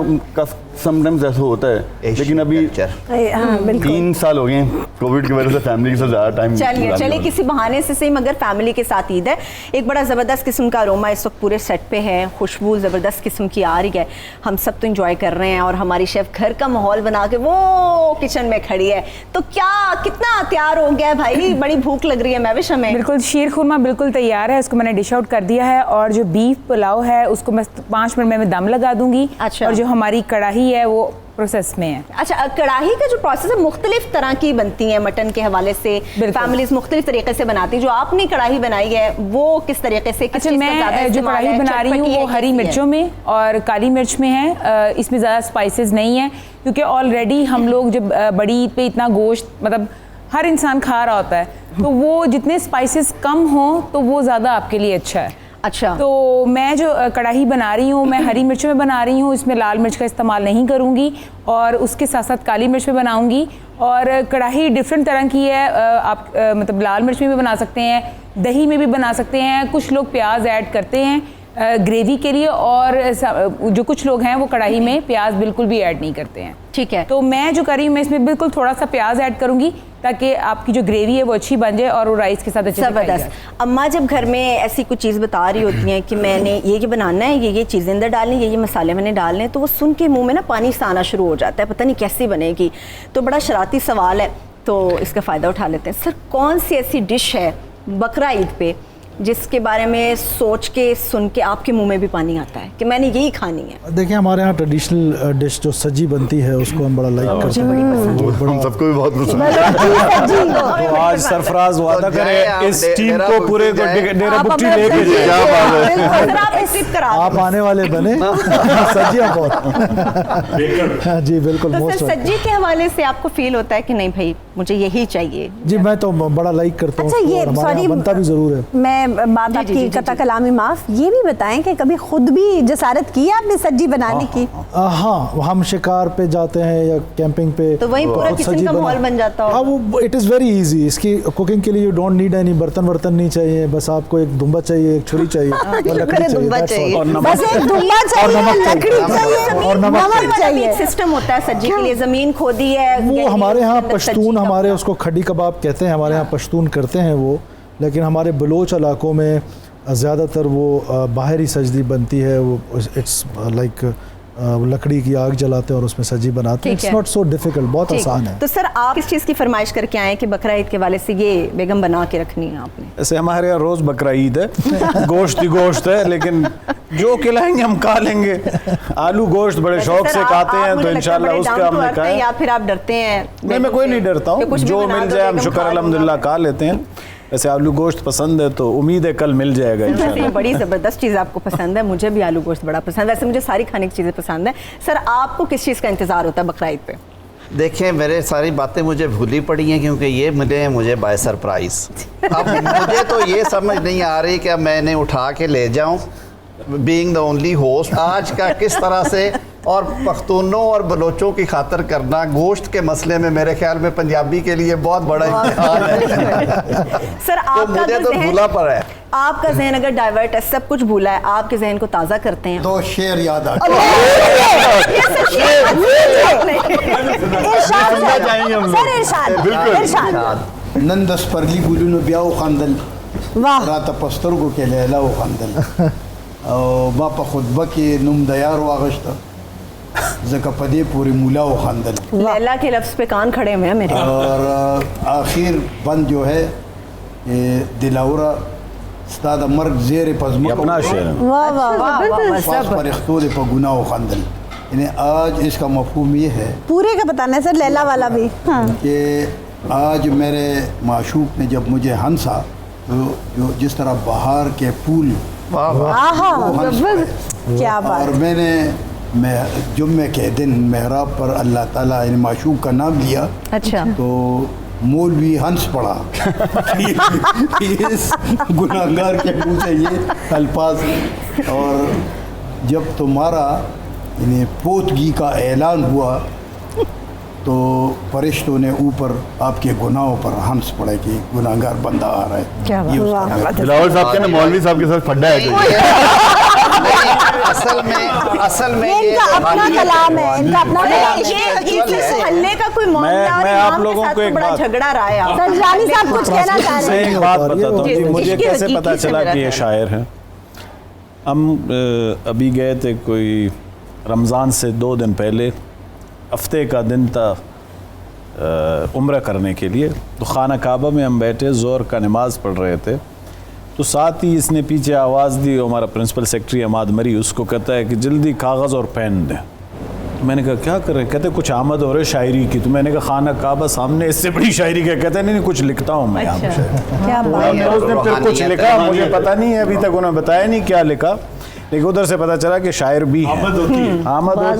समटाइम्स ऐसा होता है, लेकिन अभी 3 साल हो गए कोविड की वजह से फैमिली के साथ ज़्यादा टाइम। चलिए किसी बहाने से सही मगर फैमिली के साथ ईद है। एक बड़ा ज़बरदस्त किस्म का अरोमा इस वक्त पूरे सेट पे है, खुशबू ज़बरदस्त किस्म की आ रही है, हम सब तो इंजॉय कर रहे हैं और हमारी शेफ़ घर का माहौल बना के वो किचन में खड़ी है। तो कितना तैयार हो गया है भाई, बड़ी भूख लग रही है महविश हमें। बिल्कुल, शीर खुरमा बिल्कुल तैयार है, उसको मैंने डिश आउट कर दिया है, और जो बीफ पुलाव है उसको मैं 5 मिनट में दम लगा दूंगी। अच्छा। और जो हमारी कढ़ाई है वो प्रोसेस में है। अच्छा, कढ़ाई का जो प्रोसेस है मुख्तलिफ तरह की बनती है मटन के हवाले से, फैमिलीज मुख्तलिफ तरीके से बनाती है। जो आपने कढ़ाई बनाई है वो किस तरीके से? अच्छा, मैं जो कढ़ाई बना रही हूँ वो हरी मिर्चों में और काली मिर्च में है। इसमें ज़्यादा स्पाइसेस नहीं है, क्योंकि ऑलरेडी हम लोग जब बड़ी ईद पे इतना गोश्त मतलब हर इंसान खा रहा होता है, तो वो जितने स्पाइसेस कम हों तो वो ज़्यादा आपके लिए अच्छा है। अच्छा। तो मैं जो कढ़ाई बना रही हूँ, मैं हरी मिर्चों में बना रही हूँ, इसमें लाल मिर्च का इस्तेमाल नहीं करूँगी, और उसके साथ साथ काली मिर्च में बनाऊँगी। और कढ़ाई डिफरेंट तरह की है, आप मतलब लाल मिर्च में भी बना सकते हैं, दही में भी बना सकते हैं, कुछ लोग प्याज ऐड करते हैं ग्रेवी के लिए, और जो कुछ लोग हैं वो कढ़ाई में प्याज बिल्कुल भी ऐड नहीं करते हैं। ठीक है। तो मैं जो कर रही हूँ, मैं इसमें बिल्कुल थोड़ा सा प्याज ऐड करूँगी ताकि आपकी जो ग्रेवी है वो अच्छी बन जाए और वो राइस के साथ अच्छे से खाई जाए। अम्मा जब घर में ऐसी कुछ चीज़ बता रही होती हैं कि मैंने ये बनाना है, ये चीज़ें अंदर डालनी, ये मसाले मैंने डालने हैं, तो वो सुन के मुँह में ना पानी सा आना शुरू हो जाता है, पता नहीं कैसी बनेगी। तो बड़ा शरारती सवाल है, तो इसका फ़ायदा उठा लेते हैं। सर, कौन सी ऐसी डिश है बकरा ईद पे जिसके बारे में सोच के सुन के आपके मुंह में भी पानी आता है कि मैंने यही खानी है? देखिए हमारे यहाँ ट्रेडिशनल डिश जो सज्जी बनती है उसको हम बड़ा लाइक करते हैं। हम सबको भी बहुत पसंद है। तो आज सरफराज वादा करे इस टीम को पूरे को डेरा बुक्टी लेके जाए। आप आने वाले बने सज्जियाँ बहुत। हाँ जी बिल्कुल। तो मोस्ट सर सज्जी के हवाले से आपको फील होता है कि नहीं भाई मुझे यही चाहिए? जी मैं तो बड़ा लाइक करता हूँ। अच्छा, ये हमारे सॉरी यहाँ बनता भी जरूर है। मैं बात आपकी कता कलामी माफ, ये भी बताएं कि कभी खुद भी जसारत की है आपने सज्जी बनाने की? हाँ, हम शिकार पे जाते हैं या कैंपिंग पे तो वहीं पूरा किचन का माहौल बन जाता हो। हाँ वो इट इज़ वेरी इजी। इसकी कुकिंग के लिए यू डोंट नीड एनी बर्तन नहीं चाहिए, बस आपको एक दुम्बा चाहिए, एक छुरी चाहिए और लकड़ी चाहिए, और बस एक दुम्बा चाहिए, लकड़ी चाहिए और नमक चाहिए। सिस्टम होता है सज्जी के लिए, जमीन खोदी है वो हमारे यहाँ पश्तून, हमारे उसको खड़ी कबाब कहते हैं, हमारे यहाँ पश्तून करते हैं वो। लेकिन हमारे बलोच इलाकों में ज़्यादातर वो बाहरी सजदी बनती है, वो इट्स लाइक लकड़ी की आग जलाते हैं और उसमें सब्जी बनाते हैं। इट्स नॉट सो डिफिकल्ट, बहुत आसान है। तो सर आप किस चीज़ की फरमाइश करके आए कि बकरा ईद के वाले से ये बेगम बना के रखनी है आपने? ऐसे हमारे यहाँ रोज़ बकरा ईद है, गोश्त ही गोश्त है, लेकिन जो खिलाएंगे हम खा लेंगे। आलू गोश्त बड़े शौक से खाते हैं, तो इंशाल्लाह उसका हमने कहा। या फिर आप डरते हैं? नहीं, मैं कोई नहीं डरता हूँ, जो मिल जाए हम शुक्र अल्हम्दुलिल्लाह खा लेते हैं। वैसे आलू गोश्त पसंद है तो उम्मीद है कल मिल जाएगा इंशाल्लाह। बड़ी ज़बरदस्त चीज़ आपको पसंद है, मुझे भी आलू गोश्त बड़ा पसंद है। वैसे मुझे सारी खाने की चीज़ें पसंद है। सर आपको किस चीज़ का इंतज़ार होता है बकरा ईद पे? देखिए मेरे सारी बातें मुझे भूली पड़ी हैं क्योंकि ये मिले हैं मुझे बाय सरप्राइज़। अब मुझे तो ये समझ नहीं आ रही कि अब मैं इन्हें उठा के ले जाऊँ, बीइंग द ओनली होस्ट, आज का किस तरह से और पख्तूनों और बलोचों की खातर करना गोश्त के मसले में मेरे ख्याल में पंजाबी के लिए बहुत बड़ा इम्तिहान है। सर तो मुझे तो भूला पड़ा है। आपका जहन अगर डाइवर्ट है, सब कुछ भूला है, आपके जहन को ताज़ा करते हैं। दो शेर याद आ नंदस परली गुलून ब्याओ खानदल रात पस्तरगो के लैलाओ खानदल बापा खुतबा के नुम दयार वागश्ता जका पदे पूरी मुलाओ खानदल। लैला के लफ्ज़ पे कान खड़े हुए हैं मेरे। और आखिर बंद जो है ये दिलावरा स्ताद मर्ग जेर पज़मा अपना शेर वाह वाह वाह पास पर इख्तोद पर गुनाह खानदल। यानी आज इसका मफहूम ये है पूरे का बताना है सर, लैला वाला भी। हाँ। कि आज मेरे माशूक ने जब मुझे हंसा तो जो जिस तरह बाहर के फूल क्या बात। और मैंने जुम्मे के दिन मेहराब पर अल्लाह ताला इन माशूक का नाम लिया। अच्छा। तो मौलवी हंस पड़ा इस गुनाहगार के मुँह से ये अल्फाज। और जब तुम्हारा इन्हें पोतगी का ऐलान हुआ तो फरिश्तों ने ऊपर आपके गुनाहों पर हंस पड़े कि गुनाहगार बंदा आ रहा है। क्या बात। दिलावर साहब के ना मौलवी साहब के साथ फड्डा है असल में ये इनका अपना कलाम है, इनका अपना कलाम है। ये हल्ले का कोई मामला और मैं आप इमाम के लोगों साथ को तो एक बड़ा बात- झगड़ा रहा है। सर जानी साहब कुछ कहना चाह रहे मैं हैं? एक बात बताता हूँ जी, मुझे इसकी कैसे हकीकी पता से चला मेरा कि ये ख्याल। शायर हैं। हम अभी गए थे कोई रमज़ान से 2 दिन पहले, हफ्ते का दिन था उम्रा करने के लिए। तो खाना काबा में हम बैठे, ज़ोर का नमाज़ पढ़ रहे थे, तो साथ ही इसने पीछे आवाज़ दी, हमारा प्रिंसिपल सेक्रेटरी अमाद मरी, उसको कहता है कि जल्दी कागज़ और पेन दें। तो मैंने कहा क्या कर रहे हैं? कहते कुछ आमद हो रही है शायरी की। तो मैंने कहा खाना काबा सामने, इससे बड़ी शायरी क्या? कहते नहीं कुछ लिखता हूँ मैं यहाँ पे शायरी। क्या बात। उसने फिर कुछ लिखा, मुझे पता नहीं है, अभी तक उन्होंने बताया नहीं क्या लिखा, लेकिन उधर से पता चला कि शायर भी है। आमद होती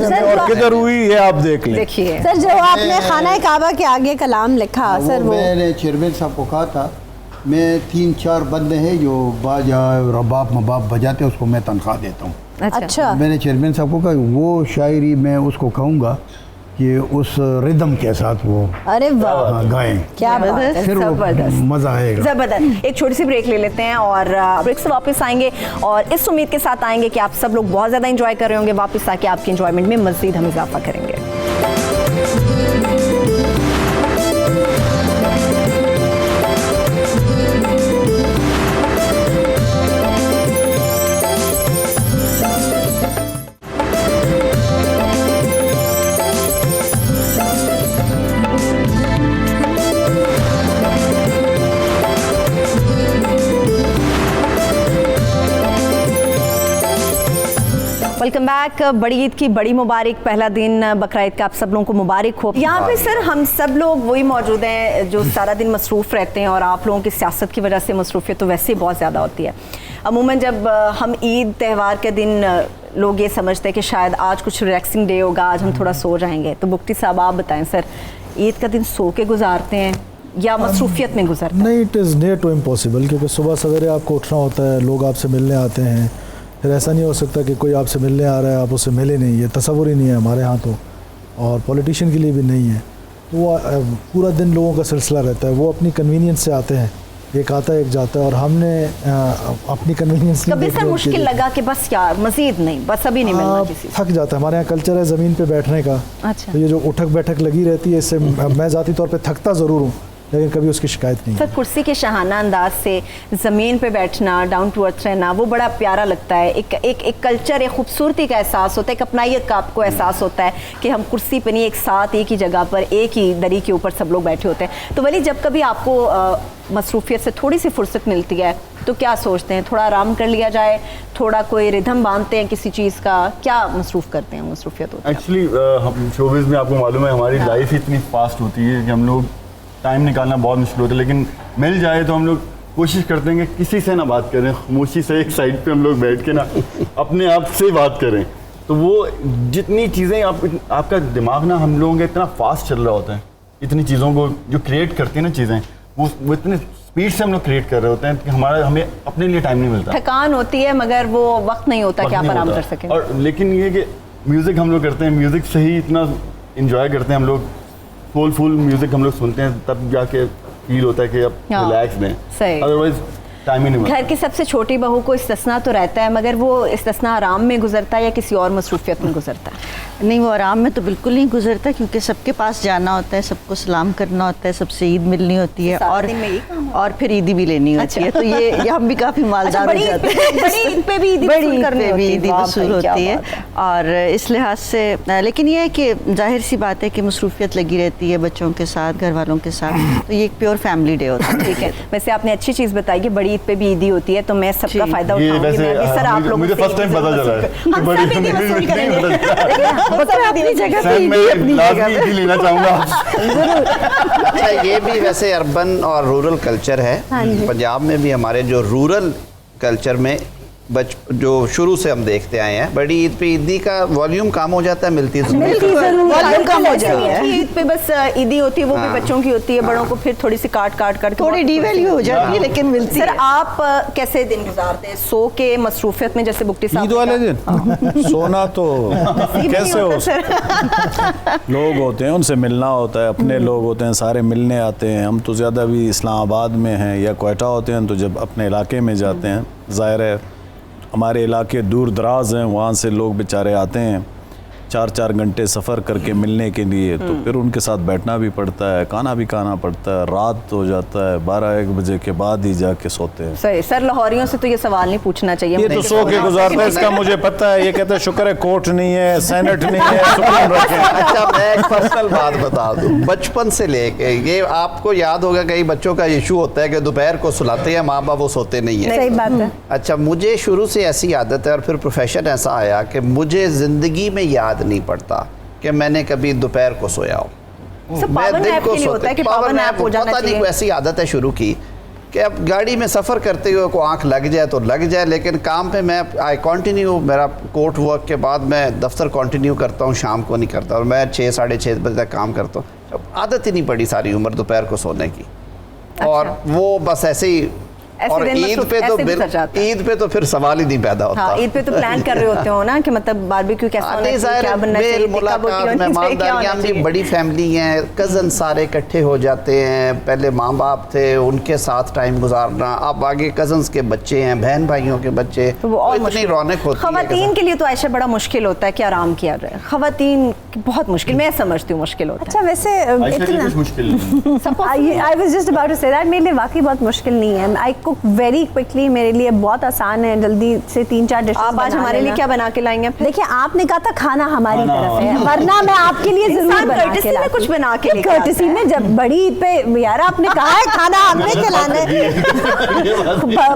है और किधर हुई ये आप देख लें। देखिए सर जो आपने खाना काबा के आगे कलाम लिखा सर, वो मैंने चेयरमैन साहब को कहा था मैं 3-4 बंदे हैं जो बाजा रबाब मबाब बजाते हैं, उसको मैं तनख्वाह देता हूँ। अच्छा। मैंने चेयरमैन साहब को कहा वो शायरी मैं उसको कहूँगा कि उस रिदम के साथ वो अरे वाह गाएं, क्या बात है। फिर वो मज़ा आएगा। जबरदस्त। एक छोटी सी ब्रेक ले लेते हैं और ब्रेक से वापस आएंगे और इस उम्मीद के साथ आएंगे कि आप सब लोग बहुत ज़्यादा एंजॉय कर रहे होंगे वापस आके आपके एंजॉयमेंट में मज़ीद हम इजाफा करेंगे। Welcome back. बड़ी ईद की बड़ी मुबारक, पहला दिन बकरा ईद का आप सब लोगों को मुबारक हो। यहाँ पे सर हम सब लोग वही मौजूद हैं जो सारा दिन मसरूफ़ रहते हैं, और आप लोगों की सियासत की वजह से मसरूफियत तो वैसे ही बहुत ज़्यादा होती है। अमूमन जब हम ईद त्यौहार के दिन लोग ये समझते हैं कि शायद आज कुछ रिलैक्सिंग डे होगा, आज हम थोड़ा सो जाएंगे, तो बुख्ती साहब आप बताएं सर, ईद का दिन सो के गुजारते हैं या मसरूफियत में गुजरते हैं? नहीं, it is near to impossible, क्योंकि सुबह सवेरे आपको उठना होता है, लोग आपसे मिलने आते हैं, फिर ऐसा नहीं हो सकता कि कोई आपसे मिलने आ रहा है आप उससे मिले नहीं, ये तसव्वुर ही नहीं है हमारे यहाँ तो, और पॉलिटिशियन के लिए भी नहीं है। तो वो पूरा दिन लोगों का सिलसिला रहता है, वो अपनी कन्वीनियंस से आते हैं, एक आता है एक जाता है, और हमने अपनी कन्वीनियंस कभी सर मुश्किल लगा कि बस यार मजीद नहीं, बस अभी नहीं मिलना किसी से? थक जाता है। हमारे यहाँ कल्चर है ज़मीन पे बैठने का। अच्छा। तो ये जो उठक बैठक लगी रहती है, इससे मैं ज़ाती तौर पे थकता ज़रूर हूँ, लेकिन कभी उसकी शिकायत नहीं। सर कुर्सी के शहाना अंदाज से ज़मीन पे बैठना, डाउन टू अर्थ रहना, वो बड़ा प्यारा लगता है। एक कल्चर, एक खूबसूरती का एहसास होता है, एक अपनाइयत का आपको एहसास होता है कि हम कुर्सी पे नहीं, एक साथ एक ही जगह पर एक ही दरी के ऊपर सब लोग बैठे होते हैं। तो वली जब कभी आपको मसरूफियत से थोड़ी सी फुर्सत मिलती है तो क्या सोचते हैं, थोड़ा आराम कर लिया जाए, थोड़ा कोई रिदम बांधते हैं किसी चीज़ का, क्या मसरूफ़ करते हैं मसरूफियत होती है? एक्चुअली हम शोबिज़ में आपको मालूम है हमारी लाइफ इतनी फास्ट होती है कि हम लोग टाइम निकालना बहुत मुश्किल होता है, लेकिन मिल जाए तो हम लोग कोशिश करते हैं कि किसी से ना बात करें, खामोशी से एक साइड पे हम लोग बैठ के ना अपने आप से बात करें। तो वो जितनी चीज़ें आपका दिमाग ना हम लोगों का इतना फास्ट चल रहा होता है, इतनी चीज़ों को जो क्रिएट करती है ना चीज़ें, वो इतने स्पीड से हम लोग क्रिएट कर रहे होते हैं कि हमें अपने लिए टाइम नहीं मिलता। थकान होती है मगर वो वक्त नहीं होता कि आप आराम कर सकें। और लेकिन ये कि म्यूज़िक हम लोग करते हैं, म्यूज़िक से ही इतना इंजॉय करते हैं हम लोग, सोलफुल म्यूज़िक हम लोग सुनते हैं, तब जाके फील होता है कि अब रिलैक्स दें, अदरवाइज टाइम ही नहीं मिलता। घर की सबसे छोटी बहू को इस्तिस्ना तो रहता है, मगर वो इस्तिस्ना आराम में गुजरता है या किसी और मसरूफियत में गुजरता है? नहीं, वो आराम में तो बिल्कुल नहीं गुजरता, क्योंकि सबके पास जाना होता है, सबको सलाम करना होता है, सबसे ईद मिलनी होती है, और फिर ईदी भी लेनी होती है। तो ये हम भी काफ़ी मालदार हो जाते हैं। बड़ी ईद पे भी ईदी वसूल होती है, और इस लिहाज से। लेकिन ये है कि जाहिर सी बात है कि मसरूफियत लगी रहती है बच्चों के साथ, घर वालों के साथ, तो ये एक प्योर फैमिली डे होता है। ठीक है, वैसे आपने अच्छी चीज़ बताई कि बड़ी ईद पे भी ईदी होती है, तो मैं सबका फायदा उठाऊंगी। मैं भी सर आप लोगों मुझे फर्स्ट टाइम पता चला है कि बड़ी ईद वसूल करेंगे। अपनी जगह पे लाजमी लेना चाहूँगा। अच्छा, ये भी वैसे अर्बन और रूरल कल्चर है। पंजाब में भी हमारे जो रूरल कल्चर में जो शुरू से हम देखते आए हैं, बड़ी ईद पे ईदी का वॉल्यूम कम हो जाता है, मिलती है वॉल्यूम कम हो जाती है। ईद पे बस ईदी होती है, वो भी बच्चों की होती है, बड़ों को फिर थोड़ी सी काट कर थोड़ी डीवैल्यू हो जाती है, लेकिन मिलती है। सर आप कैसे दिन गुजारते हैं सो के मसरूफियत में, जैसे बुक्टी साहब? ईद वाले दिन सोना तो कैसे हो, लोग होते हैं उनसे मिलना होता है, अपने लोग होते हैं सारे मिलने आते हैं। हम तो ज़्यादा भी इस्लामाबाद में हैं या कोयटा होते हैं, तो जब अपने इलाके में जाते हैं, ज़ाहिर है हमारे इलाके दूर दराज हैं, वहाँ से लोग बेचारे आते हैं 4-4 घंटे सफ़र करके मिलने के लिए, तो फिर उनके साथ बैठना भी पड़ता है, खाना भी खाना पड़ता है, रात हो जाता है, 12-1 बजे के बाद ही जाके सोते हैं। सही सर, लाहौरियों से तो ये सवाल नहीं पूछना चाहिए, ये तो सो के गुजारते हैं, इसका मुझे पता है। ये कहते हैं शुक्र है कोर्ट नहीं है, सेनेट नहीं है, सुप्रीम रखें। अच्छा, मैं एक पर्सनल बात बता दूं, बचपन से लेके ये आपको याद होगा, कई बच्चों का इशू होता है कि दोपहर को सुलाते हैं माँ बाप, वो सोते नहीं है। सही बात है। अच्छा, मुझे शुरू से ऐसी आदत है, और फिर प्रोफेशन ऐसा आया कि मुझे ज़िंदगी में याद नहीं पड़ता कि मैंने कभी दोपहर को सोया हो। मैं दिन को सोता है कि पावर नैप हो जाना चाहिए। नहीं, ऐसी आदत है शुरू की कि अब गाड़ी में सफ़र करते हुए को आंख लग जाए तो लग जाए, लेकिन काम पे मैं आई कंटिन्यू, मेरा कोर्ट वर्क के बाद मैं दफ्तर कंटिन्यू करता हूँ, शाम को नहीं करता, और मैं 6-6:30 बजे तक काम करता हूँ। आदत ही नहीं पड़ी सारी उम्र दोपहर को सोने की। और वो बस ऐसे ही, और ईद पे तो फिर सवाल ही नहीं पैदा होता। ईद पे तो प्लान कर रहे होते हो ना कि मतलब बारबेक्यू कैसा होना चाहिए, क्या बनना चाहिए, मेहमानदारियां भी, बड़ी फैमिली हैं, कज़न सारे इकट्ठे हो जाते हैं, पहले माँ बाप थे उनके साथ टाइम गुजारना, अब आगे कज़न्स के बच्चे हैं, बहन भाइयों के बच्चे, तो इतनी रौनक होती है। ख़वातीन के लिए तो ऐसा बड़ा मुश्किल होता है कि आराम किया जाए, ख़वातीन बहुत मुश्किल, मैं समझती हूँ मुश्किल होता है। अच्छा, वैसे इतना मुश्किल I was just about to say that, मेरे लिए वाकई बहुत मुश्किल नहीं है। आई कुक वेरी क्विकली, मेरे लिए बहुत आसान है, जल्दी से 3-4 डिशेस। आप आज हमारे लिए क्या बना के लाएंगे? देखिए, आपने कहा था खाना हमारी तरफ है, वरना मैं आपके लिए जरूर बना के लाती। कुछ बना के लेके कर्टसी में जब बड़ी ईद पे यार आपने कहा है खाना हमने खिलाना है,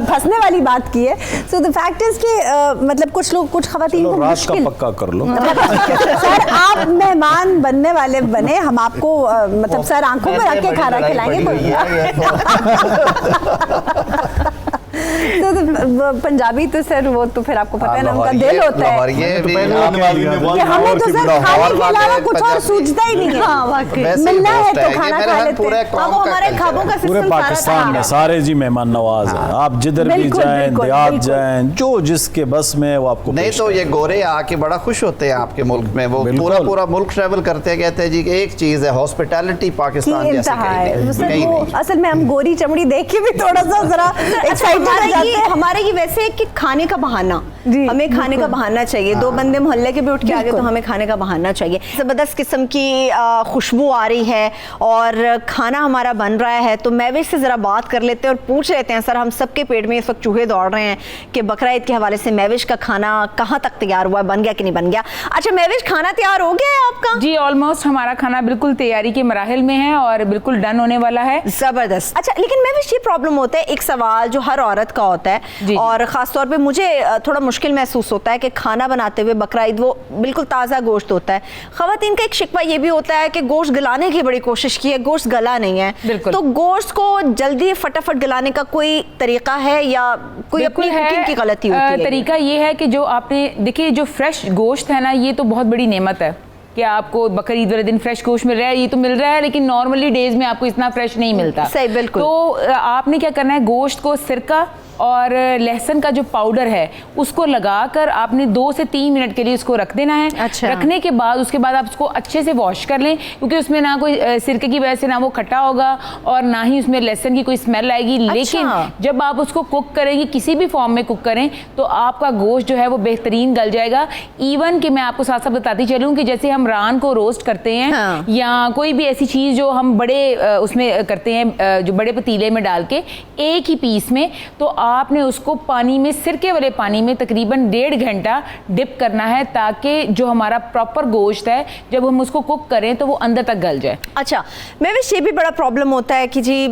फंसने वाली बात की है। सो द फैक्ट इज कि मतलब कुछ लोग, कुछ खवातीन को मुश्किल, पक्का कर लो सर आप मेहमान बनने वाले बने, हम आपको मतलब सर आंखों पर रख के खाना खिलाएंगे। तो पंजाबी तो सर वो तो फिर आपको पता है ना, उनका दिल होता है कि हमें तो सर खाने के अलावा कुछ और सूझता ही नहीं है। हाँ, वाकई मिलना है तो खाना खा लेते हैं। अब हमारे खाबों का पूरे पाकिस्तान में सारे जी मेहमान नवाज हैं, आप जिधर भी जाएं, देहात जाएं, जो जिसके बस में वो आपको नहीं। तो ये गोरे आके बड़ा खुश होते हैं आपके मुल्क में, वो पूरा मुल्क ट्रैवल करते हैं, कहते हैं जी कि एक चीज है हॉस्पिटैलिटी पाकिस्तान जैसे कहीं नहीं। असल में हम गोरी चमड़ी देख के भी थोड़ा सा जरा एक्साइटेड हमारे ये वैसे कि खाने का बहाना, हमें खाने का बहाना चाहिए। दो बंदे मोहल्ले के भी उठ के आ गए तो हमें खाने का बहाना चाहिए। जबरदस्त किस्म की खुशबू आ रही है और खाना हमारा बन रहा है, तो महविश से ज़रा बात कर लेते हैं और पूछ लेते हैं। सर, हम सबके पेट में इस वक्त चूहे दौड़ रहे हैं कि बकरा ईद के हवाले से महविश का खाना कहाँ तक तैयार हुआ, बन गया कि नहीं बन गया। अच्छा महविश, खाना तैयार हो गया है आपका? जी, ऑलमोस्ट हमारा खाना बिल्कुल तैयारी के मराहिल में है और बिल्कुल डन होने वाला है। ज़बरदस्त। अच्छा, लेकिन महविश ये प्रॉब्लम होता है, एक सवाल जो हर औरत का होता है और ख़ास तौर पे मुझे थोड़ा मुश्किल महसूस होता है कि खाना बनाते हुए बकरा ईद वो बिल्कुल ताज़ा गोश्त होता है। ख़वातीन का एक शिकवा ये भी होता है कि गोश्त गलाने की बड़ी कोशिश की है, गोश्त गला नहीं है। तो गोश्त को जल्दी फटाफट गलाने का कोई तरीका है या कोई अपनी कुकिंग की गलती होती है? तरीका ये है कि जो आपने देखिए, जो फ्रेश गोश्त है ना, ये तो बहुत बड़ी नेमत है कि आपको बकरी ईद वाले दिन फ्रेश गोश्त मिल रहा है। ये तो मिल रहा है, लेकिन नॉर्मली डेज में आपको इतना फ्रेश नहीं मिलता। सही, बिल्कुल। तो आपने क्या करना है, गोश्त को सिरका और लहसुन का जो पाउडर है उसको लगाकर आपने 2 से 3 मिनट के लिए उसको रख देना है। अच्छा। रखने के बाद उसके बाद आप उसको अच्छे से वॉश कर लें, क्योंकि उसमें ना कोई सिरके की वजह से ना वो खट्टा होगा और ना ही उसमें लहसुन की कोई स्मेल आएगी। लेकिन जब आप उसको कुक करेंगे, किसी भी फॉर्म में कुक करें, तो आपका गोश्त जो है वो बेहतरीन गल जाएगा। इवन कि मैं आपको साथ साथ बताती चलूँ कि जैसे हम रान को रोस्ट करते हैं या कोई भी ऐसी चीज़ जो हम बड़े उसमें करते हैं, जो बड़े पतीले में डाल के एक ही पीस में, तो आपने उसको पानी में, सिरके वाले पानी में तकरीबन 1.5 घंटा डिप करना है, ताकि जो हमारा प्रॉपर गोश्त है जब हम उसको कुक करें तो वो अंदर तक गल जाए। अच्छा, मैं भी ये भी बड़ा प्रॉब्लम होता है कि जी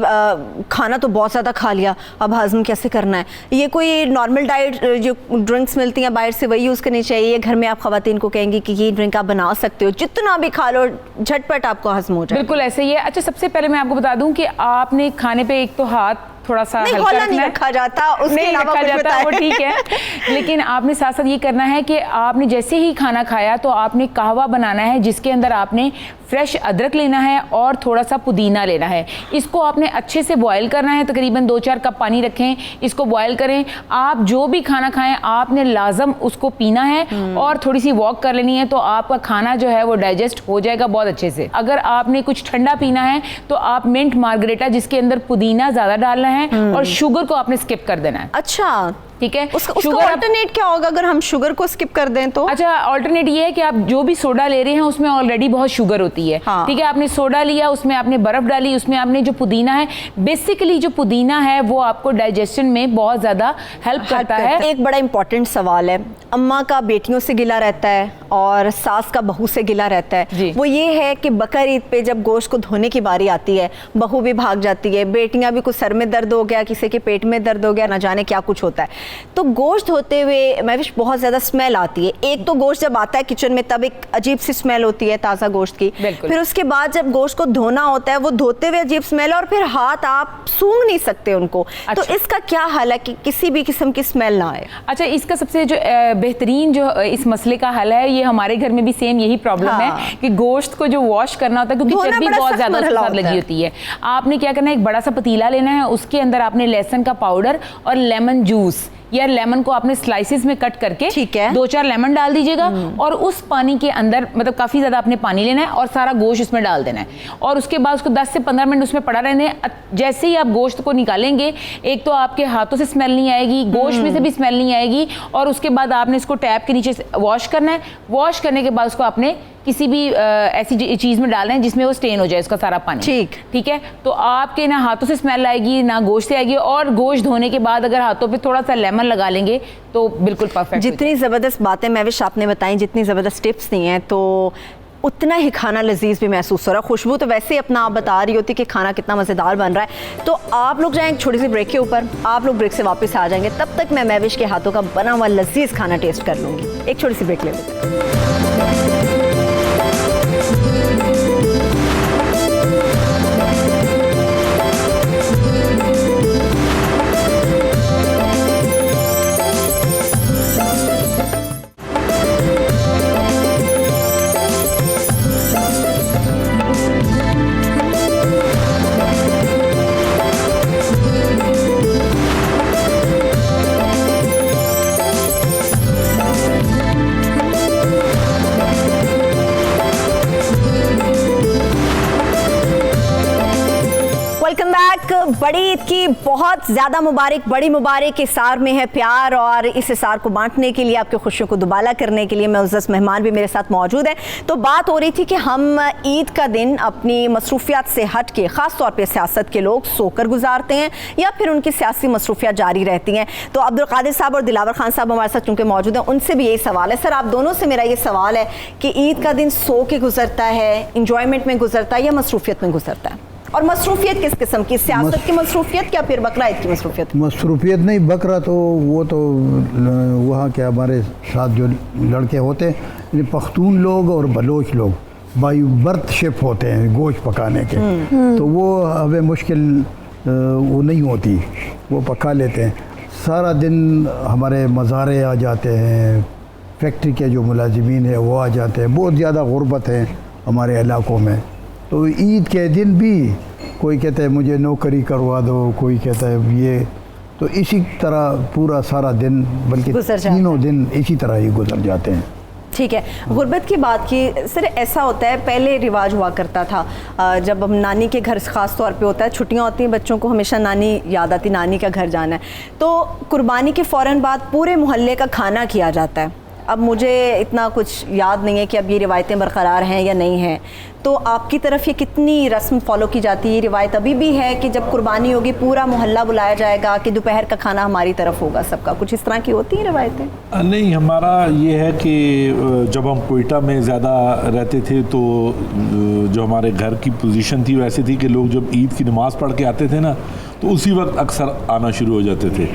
खाना तो बहुत ज़्यादा खा लिया, अब हजम कैसे करना है? ये कोई नॉर्मल डाइट जो ड्रिंक्स मिलती हैं बाहर से वही यूज़ करनी चाहिए? घर में आप खवातीन को कहेंगी कि ये ड्रिंक आप बना सकते हो, जितना भी खा लो झटपट आपको हजम हो जाए? बिल्कुल ऐसे ही है। अच्छा, सबसे पहले मैं आपको बता दूं कि आपने खाने पे एक तो हाथ थोड़ा सा हल्का नहीं रखा जाता, उसके अलावा रखा जाता, वो ठीक है। लेकिन आपने साथ साथ ये करना है कि आपने जैसे ही खाना खाया तो आपने कहवा बनाना है, जिसके अंदर आपने फ्रेश अदरक लेना है और थोड़ा सा पुदीना लेना है। इसको आपने अच्छे से बॉयल करना है, तकरीबन 2-4 कप पानी रखें, इसको बॉयल करें। आप जो भी खाना खाएं आपने लाजम उसको पीना है और थोड़ी सी वॉक कर लेनी है, तो आपका खाना जो है वो डाइजेस्ट हो जाएगा बहुत अच्छे से। अगर आपने कुछ ठंडा पीना है तो आप मिंट मार्गरेटा, जिसके अंदर पुदीना ज़्यादा डालना है और शुगर को आपने स्किप कर देना है। अच्छा, ठीक है। उसका अल्टरनेट क्या होगा अगर हम शुगर को स्किप कर दें तो? अच्छा, अल्टरनेट ये है कि आप जो भी सोडा ले रहे हैं उसमें ऑलरेडी बहुत शुगर होती है। ठीक है, आपने सोडा लिया, उसमें आपने बर्फ डाली, उसमें आपने जो पुदीना है, बेसिकली जो पुदीना है वो आपको डाइजेशन में बहुत ज़्यादा हेल्प करता है। एक बड़ा इंपॉर्टेंट सवाल है, अम्मा का बेटियों से गिला रहता है और सास का बहू से गिला रहता है। वो ये है कि बकर ईद पे जब गोश्त को धोने की बारी आती है, बहू भी भाग जाती है, बेटियां भी, कुछ सर में दर्द हो गया, किसी के पेट में दर्द हो गया, ना जाने क्या कुछ होता है। तो गोश्त होते हुए महविश बहुत ज़्यादा स्मेल आती है। एक तो गोश्त जब आता है किचन में तब एक अजीब सी स्मेल होती है ताज़ा गोश्त की, फिर उसके बाद जब गोश्त को धोना होता है वो धोते हुए अजीब स्मेल, और फिर हाथ आप सूंघ नहीं सकते उनको। तो इसका क्या हल है कि किसी भी किस्म की स्मेल ना आए? अच्छा, इसका सबसे जो बेहतरीन जो इस मसले का हल है, ये हमारे घर में भी सेम यही प्रॉब्लम है कि गोश्त को जो वॉश करना होता है, क्योंकि चर्बी बहुत ज़्यादा उसके साथ लगी होती है। आपने क्या करना है, एक बड़ा सा पतीला लेना है, उसके अंदर आपने लहसुन का पाउडर और लेमन जूस या लेमन को आपने स्लाइसिस में कट करके 2-4 लेमन डाल दीजिएगा और उस पानी के अंदर, मतलब काफ़ी ज़्यादा आपने पानी लेना है और सारा गोश्त उसमें डाल देना है और उसके बाद उसको 10 से 15 मिनट उसमें पड़ा रहने। जैसे ही आप गोश्त को निकालेंगे, एक तो आपके हाथों से स्मेल नहीं आएगी, गोश्त में से भी स्मेल नहीं आएगी, और उसके बाद आपने इसको टैप के नीचे वॉश करना है। वॉश करने के बाद उसको आपने किसी भी ऐसी चीज़ में डाल रहे हैं जिसमें वो स्टेन हो जाए उसका सारा पानी, ठीक है, तो आपके ना हाथों से स्मेल आएगी ना गोश्त से आएगी, और गोश्त धोने के बाद अगर हाथों पे थोड़ा सा लेमन लगा लेंगे तो बिल्कुल परफेक्ट। जितनी ज़बरदस्त बातें महविश आपने बताई, जितनी ज़बरदस्त टिप्स दी हैं, तो उतना ही खाना लजीज भी महसूस हो रहा है। खुशबू तो वैसे ही अपना आप बता रही होती कि खाना कितना मज़ेदार बन रहा है। तो आप लोग जाएं एक छोटी सी ब्रेक के ऊपर, आप लोग ब्रेक से वापस आ जाएंगे, तब तक मैं महविश के हाथों का बना हुआ लजीज खाना टेस्ट कर लूँगी। एक छोटी सी ब्रेक ले लेते हैं। बड़ी ईद की बहुत ज़्यादा मुबारक, बड़ी मुबारक। इसार में है प्यार, और इस इसार को बांटने के लिए, आपकी खुशियों को दुबाला करने के लिए मुअज़्ज़ज़ मेहमान भी मेरे साथ मौजूद है। तो बात हो रही थी कि हम ईद का दिन अपनी मसरूफियात से हट के, ख़ास तौर पे सियासत के लोग सोकर गुजारते हैं या फिर उनकी सियासी मसरूफियात जारी रहती हैं। तो अब्दुल कादिर साहब और दिलावर खान साहब हमारे साथ चूँकि मौजूद हैं, उनसे भी यही सवाल है। सर, आप दोनों से मेरा ये सवाल है कि ईद का दिन सो के गुजरता है, इंजॉयमेंट में गुजरता है या मसरूफियत में गुजरता है? और मसरूफियत किस किस्म की, सियासत की मसरूफियत या फिर बकरा ईद की मसरूफियत? मसरूफियत नहीं, बकरा तो वो तो वहाँ के हमारे साथ जो लड़के होते हैं, पख्तून लोग और बलोच लोग बाई बर्थ शिप होते हैं गोश्त पकाने के, तो वो हमें मुश्किल वो नहीं होती, वो पका लेते हैं। सारा दिन हमारे मज़ारे आ जाते हैं, फैक्ट्री के जो मुलाजिमीन है वो आ जाते हैं, बहुत ज़्यादा गुर्बत है हमारे इलाकों में। तो ईद के दिन भी कोई कहता है मुझे नौकरी करवा दो, कोई कहता है ये, तो इसी तरह पूरा सारा दिन, बल्कि तीनों दिन इसी तरह ही गुजर जाते हैं। ठीक है, गुर्बत की बात की सर, ऐसा होता है पहले रिवाज हुआ करता था, जब हम नानी के घर ख़ास तौर पे होता है, छुट्टियां होती हैं बच्चों को, हमेशा नानी याद आती, नानी का घर जाना है, तो कुर्बानी के फ़ौरन बाद पूरे मोहल्ले का खाना किया जाता है। अब मुझे इतना कुछ याद नहीं है कि अब ये रिवायतें बरकरार हैं या नहीं हैं, तो आपकी तरफ ये कितनी रस्म फॉलो की जाती है? ये रिवायत अभी भी है कि जब कुर्बानी होगी पूरा मोहल्ला बुलाया जाएगा कि दोपहर का खाना हमारी तरफ होगा सबका, कुछ इस तरह की होती हैं रिवायतें? नहीं, हमारा ये है कि जब हम कोयटा में ज़्यादा रहते थे तो जो हमारे घर की पोजीशन थी वैसे थी कि लोग जब ईद की नमाज़ पढ़ के आते थे ना, तो उसी वक्त अक्सर आना शुरू हो जाते थे।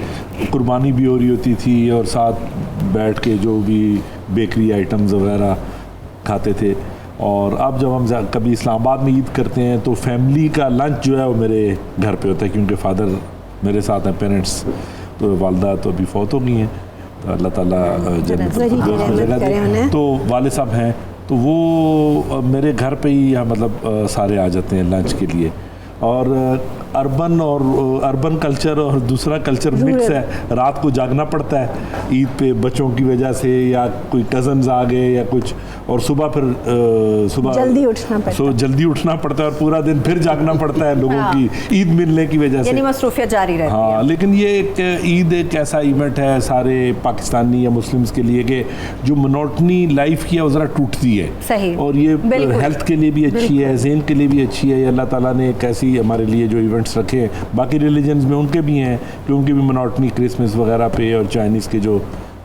कुर्बानी भी हो रही होती थी और साथ बैठ के जो भी बेकरी आइटम्स वगैरह खाते थे। और अब जब हम कभी इस्लामाबाद में ईद करते हैं तो फैमिली का लंच जो है वो मेरे घर पे होता है, क्योंकि फ़ादर मेरे साथ हैं, पेरेंट्स, तो वालदा तो अभी फौत हो गई हैं, तो अल्लाह ताला जन्नत में जगह दे। तो वालिद साहब हैं, तो वो मेरे घर पे ही मतलब सारे आ जाते हैं लंच के लिए। और अर्बन कल्चर और दूसरा कल्चर मिक्स है, रात को जागना पड़ता है ईद पे बच्चों की वजह से, या कोई कज़न्स आ गए या कुछ, और सुबह फिर सुबह जल्दी उठना पड़ता है और पूरा दिन फिर जागना पड़ता है लोगों की ईद मिलने की वजह से, यानी मसरूफियत जारी रहती है। हाँ, लेकिन ये एक ईद एक ऐसा इवेंट है सारे पाकिस्तानी या मुस्लिम्स के लिए कि जो मोनोटनी लाइफ की है वो ज़रा टूटती है। सही। और ये हेल्थ के लिए भी अच्छी है, ज़हन के लिए भी अच्छी है। अल्लाह ताला ने एक ऐसी हमारे लिए जो इवेंट्स रखे हैं, बाकी रिलीजन्स में उनके भी हैं कि उनकी भी मोनोटनी क्रिसमस वगैरह पे और चाइनीज़ के जो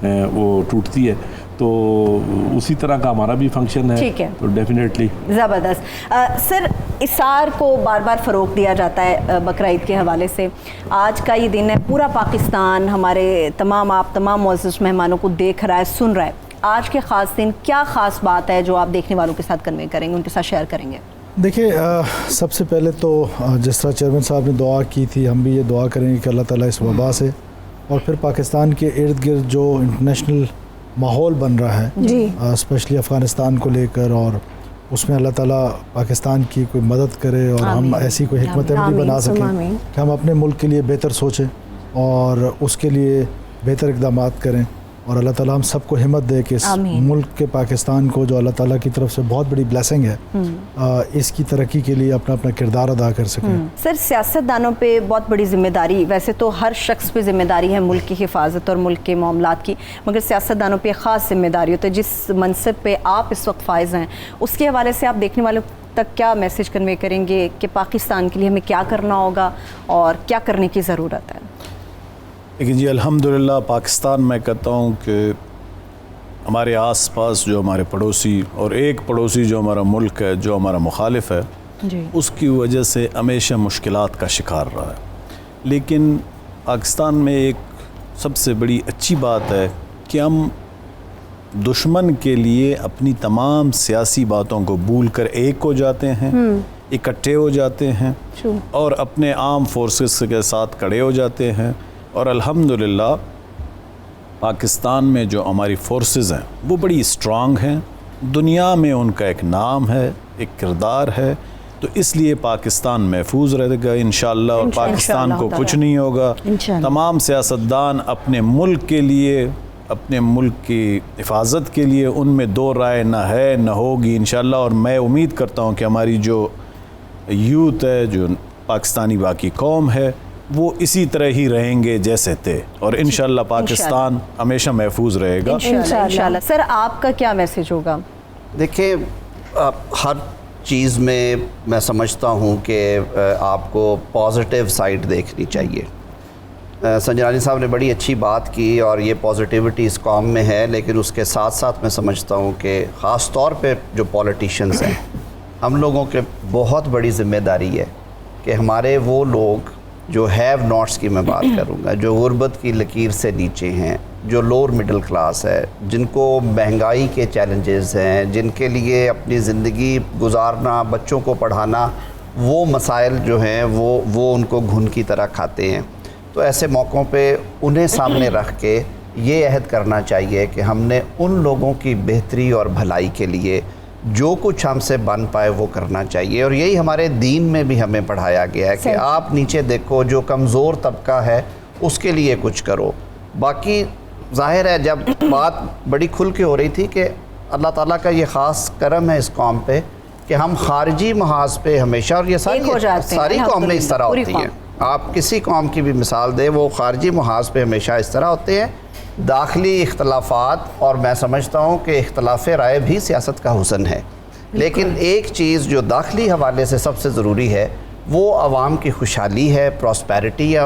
वो टूटती है, तो उसी तरह का हमारा भी फंक्शन है। ठीक है, तो डेफिनेटली ज़बरदस्त। सर, इसार को बार बार फ़रोग़ दिया जाता है बकरा ईद के हवाले से। आज का ये दिन है, पूरा पाकिस्तान हमारे तमाम मुअज़्ज़ज़ मेहमानों को देख रहा है, सुन रहा है। आज के ख़ास दिन, क्या ख़ास बात है जो आप देखने वालों के साथ कन्वे करेंगे, उनके साथ शेयर करेंगे? देखिए, सबसे पहले तो जिस तरह चेयरमैन साहब ने दुआ की थी, हम भी ये दुआ करेंगे कि अल्लाह ताला इस वबा से और फिर पाकिस्तान के इर्द गिर्द जो इंटरनेशनल माहौल बन रहा है, स्पेशली अफ़गानिस्तान को लेकर, और उसमें अल्लाह ताला पाकिस्तान की कोई मदद करे और हम ऐसी कोई हिकमत अमली बना सकें कि हम अपने मुल्क के लिए बेहतर सोचें और उसके लिए बेहतर इक़दामात करें। और अल्लाह ताला हम सबको हिम्मत दे कि इस मुल्क के पाकिस्तान को जो अल्लाह ताला की तरफ से बहुत बड़ी ब्लेसिंग है इसकी तरक्की के लिए अपना अपना किरदार अदा कर सकें। सर, सियासतदानों पे बहुत बड़ी जिम्मेदारी, वैसे तो हर शख्स पे जिम्मेदारी है मुल्क की हिफाजत और मुल्क के मामलात की, मगर सियासतदानों पे ख़ास जिम्मेदारी होती है। जिस मनसब पे आप इस वक्त फाइज हैं उसके हवाले से आप देखने वालों तक क्या मैसेज कन्वे करेंगे कि पाकिस्तान के लिए हमें क्या करना होगा और क्या करने की ज़रूरत है? लेकिन जी अल्हम्दुलिल्लाह पाकिस्तान में कहता हूँ कि हमारे आसपास जो हमारे पड़ोसी और एक पड़ोसी जो हमारा मुल्क है, जो हमारा मुखालिफ है जी, उसकी वजह से हमेशा मुश्किलात का शिकार रहा है। लेकिन पाकिस्तान में एक सबसे बड़ी अच्छी बात है कि हम दुश्मन के लिए अपनी तमाम सियासी बातों को भूल कर एक हो जाते हैं, इकट्ठे हो जाते हैं और अपने आर्म फोर्सेस के साथ खड़े हो जाते हैं। और अल्हम्दुलिल्लाह पाकिस्तान में जो हमारी फोर्सेस हैं वो बड़ी स्ट्रांग हैं, दुनिया में उनका एक नाम है, एक किरदार है, तो इसलिए पाकिस्तान महफूज रहेगा इंशाअल्लाह और पाकिस्तान को कुछ नहीं होगा। तमाम सियासतदान अपने मुल्क के लिए, अपने मुल्क की हिफाजत के लिए, उनमें दो राय ना है ना होगी इंशाअल्लाह। और मैं उम्मीद करता हूँ कि हमारी जो यूथ है, जो पाकिस्तानी बाकी कौम है, वो इसी तरह ही रहेंगे जैसे थे और इंशाअल्लाह पाकिस्तान हमेशा महफूज रहेगा इंशाअल्लाह। सर, आपका क्या मैसेज होगा? देखिए, हर चीज़ में मैं समझता हूँ कि आपको पॉजिटिव साइड देखनी चाहिए। संजनानी साहब ने बड़ी अच्छी बात की और ये पॉजिटिविटी इस कौम में है, लेकिन उसके साथ साथ मैं समझता हूँ कि ख़ास तौर पे जो पॉलिटिशियंस हैं, हम लोगों के बहुत बड़ी ज़िम्मेदारी है कि हमारे वो लोग जो हैव नॉट्स की मैं बात करूँगा, जो गुर्बत की लकीर से नीचे हैं, जो लोअर मिडिल क्लास है, जिनको महंगाई के चैलेंजेस हैं, जिनके लिए अपनी ज़िंदगी गुजारना, बच्चों को पढ़ाना, वो मसाइल जो हैं वो उनको घुन की तरह खाते हैं। तो ऐसे मौक़ों पे उन्हें सामने रख के ये अहद करना चाहिए कि हमने उन लोगों की बेहतरी और भलाई के लिए जो कुछ हमसे बन पाए वो करना चाहिए। और यही हमारे दीन में भी हमें पढ़ाया गया है कि आप नीचे देखो, जो कमज़ोर तबका है उसके लिए कुछ करो। बाकी ज़ाहिर है जब बात बड़ी खुल के हो रही थी कि अल्लाह ताला का ये ख़ास करम है इस कौम पे कि हम खारजी महाज पे हमेशा, और ये सारी कौमें इस तरह होती हैं, आप किसी कौम की भी मिसाल दें, वो खारजी महाज पे हमेशा इस तरह होते हैं। दाखिली इख्तलाफात, और मैं समझता हूँ कि इख्तलाफ राय भी सियासत का हुस्न है, लेकिन एक चीज़ जो दाखिली हवाले से सबसे ज़रूरी है वो आवाम की खुशहाली है, प्रॉस्पेरिटी है,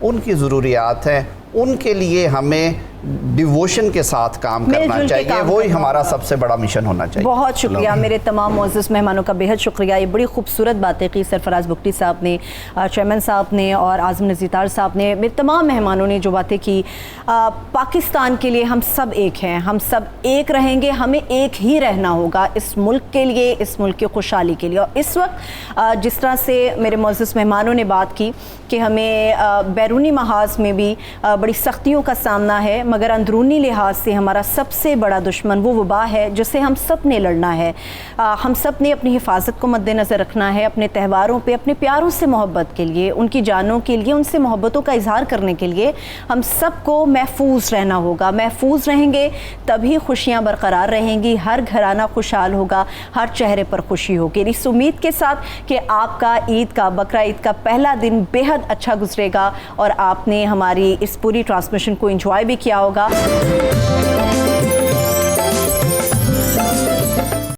उनकी ज़रूरियात हैं, उनके लिए हमें डिवोशन के साथ काम करना चाहिए। वही हमारा सबसे बड़ा मिशन होना चाहिए। बहुत शुक्रिया मेरे तमाम मुअज़्ज़ज़ मेहमानों का, बेहद शुक्रिया। ये बड़ी खूबसूरत बातें की सरफराज बुगटी साहब ने, चेयरमैन साहब ने और आज़म नज़ीर साहब ने, मेरे तमाम मेहमानों ने जो बातें की। पाकिस्तान के लिए हम सब एक हैं, हम सब एक रहेंगे, हमें एक ही रहना होगा इस मुल्क के लिए, इस मुल्क की खुशहाली के लिए। और इस वक्त जिस तरह से मेरे मुअज़्ज़ज़ मेहमानों ने बात की कि हमें बैरूनी महाज में भी बड़ी सख्तियों का सामना है, मगर अंदरूनी लिहाज से हमारा सबसे बड़ा दुश्मन वो वबा है जिससे हम सब ने लड़ना है। हम सब ने अपनी हिफाजत को मद्देनज़र रखना है, अपने त्योहारों पे अपने प्यारों से मोहब्बत के लिए, उनकी जानों के लिए, उनसे मोहब्बतों का इजहार करने के लिए हम सबको महफूज रहना होगा। महफूज रहेंगे तभी खुशियाँ बरकरार रहेंगी, हर घराना खुशहाल होगा, हर चेहरे पर खुशी होगी। इस उम्मीद के साथ कि आपका ईद का, बकरा ईद का पहला दिन बेहद अच्छा गुजरेगा और आपने हमारी इस पूरी ट्रांसमिशन को एंजॉय भी किया होगा।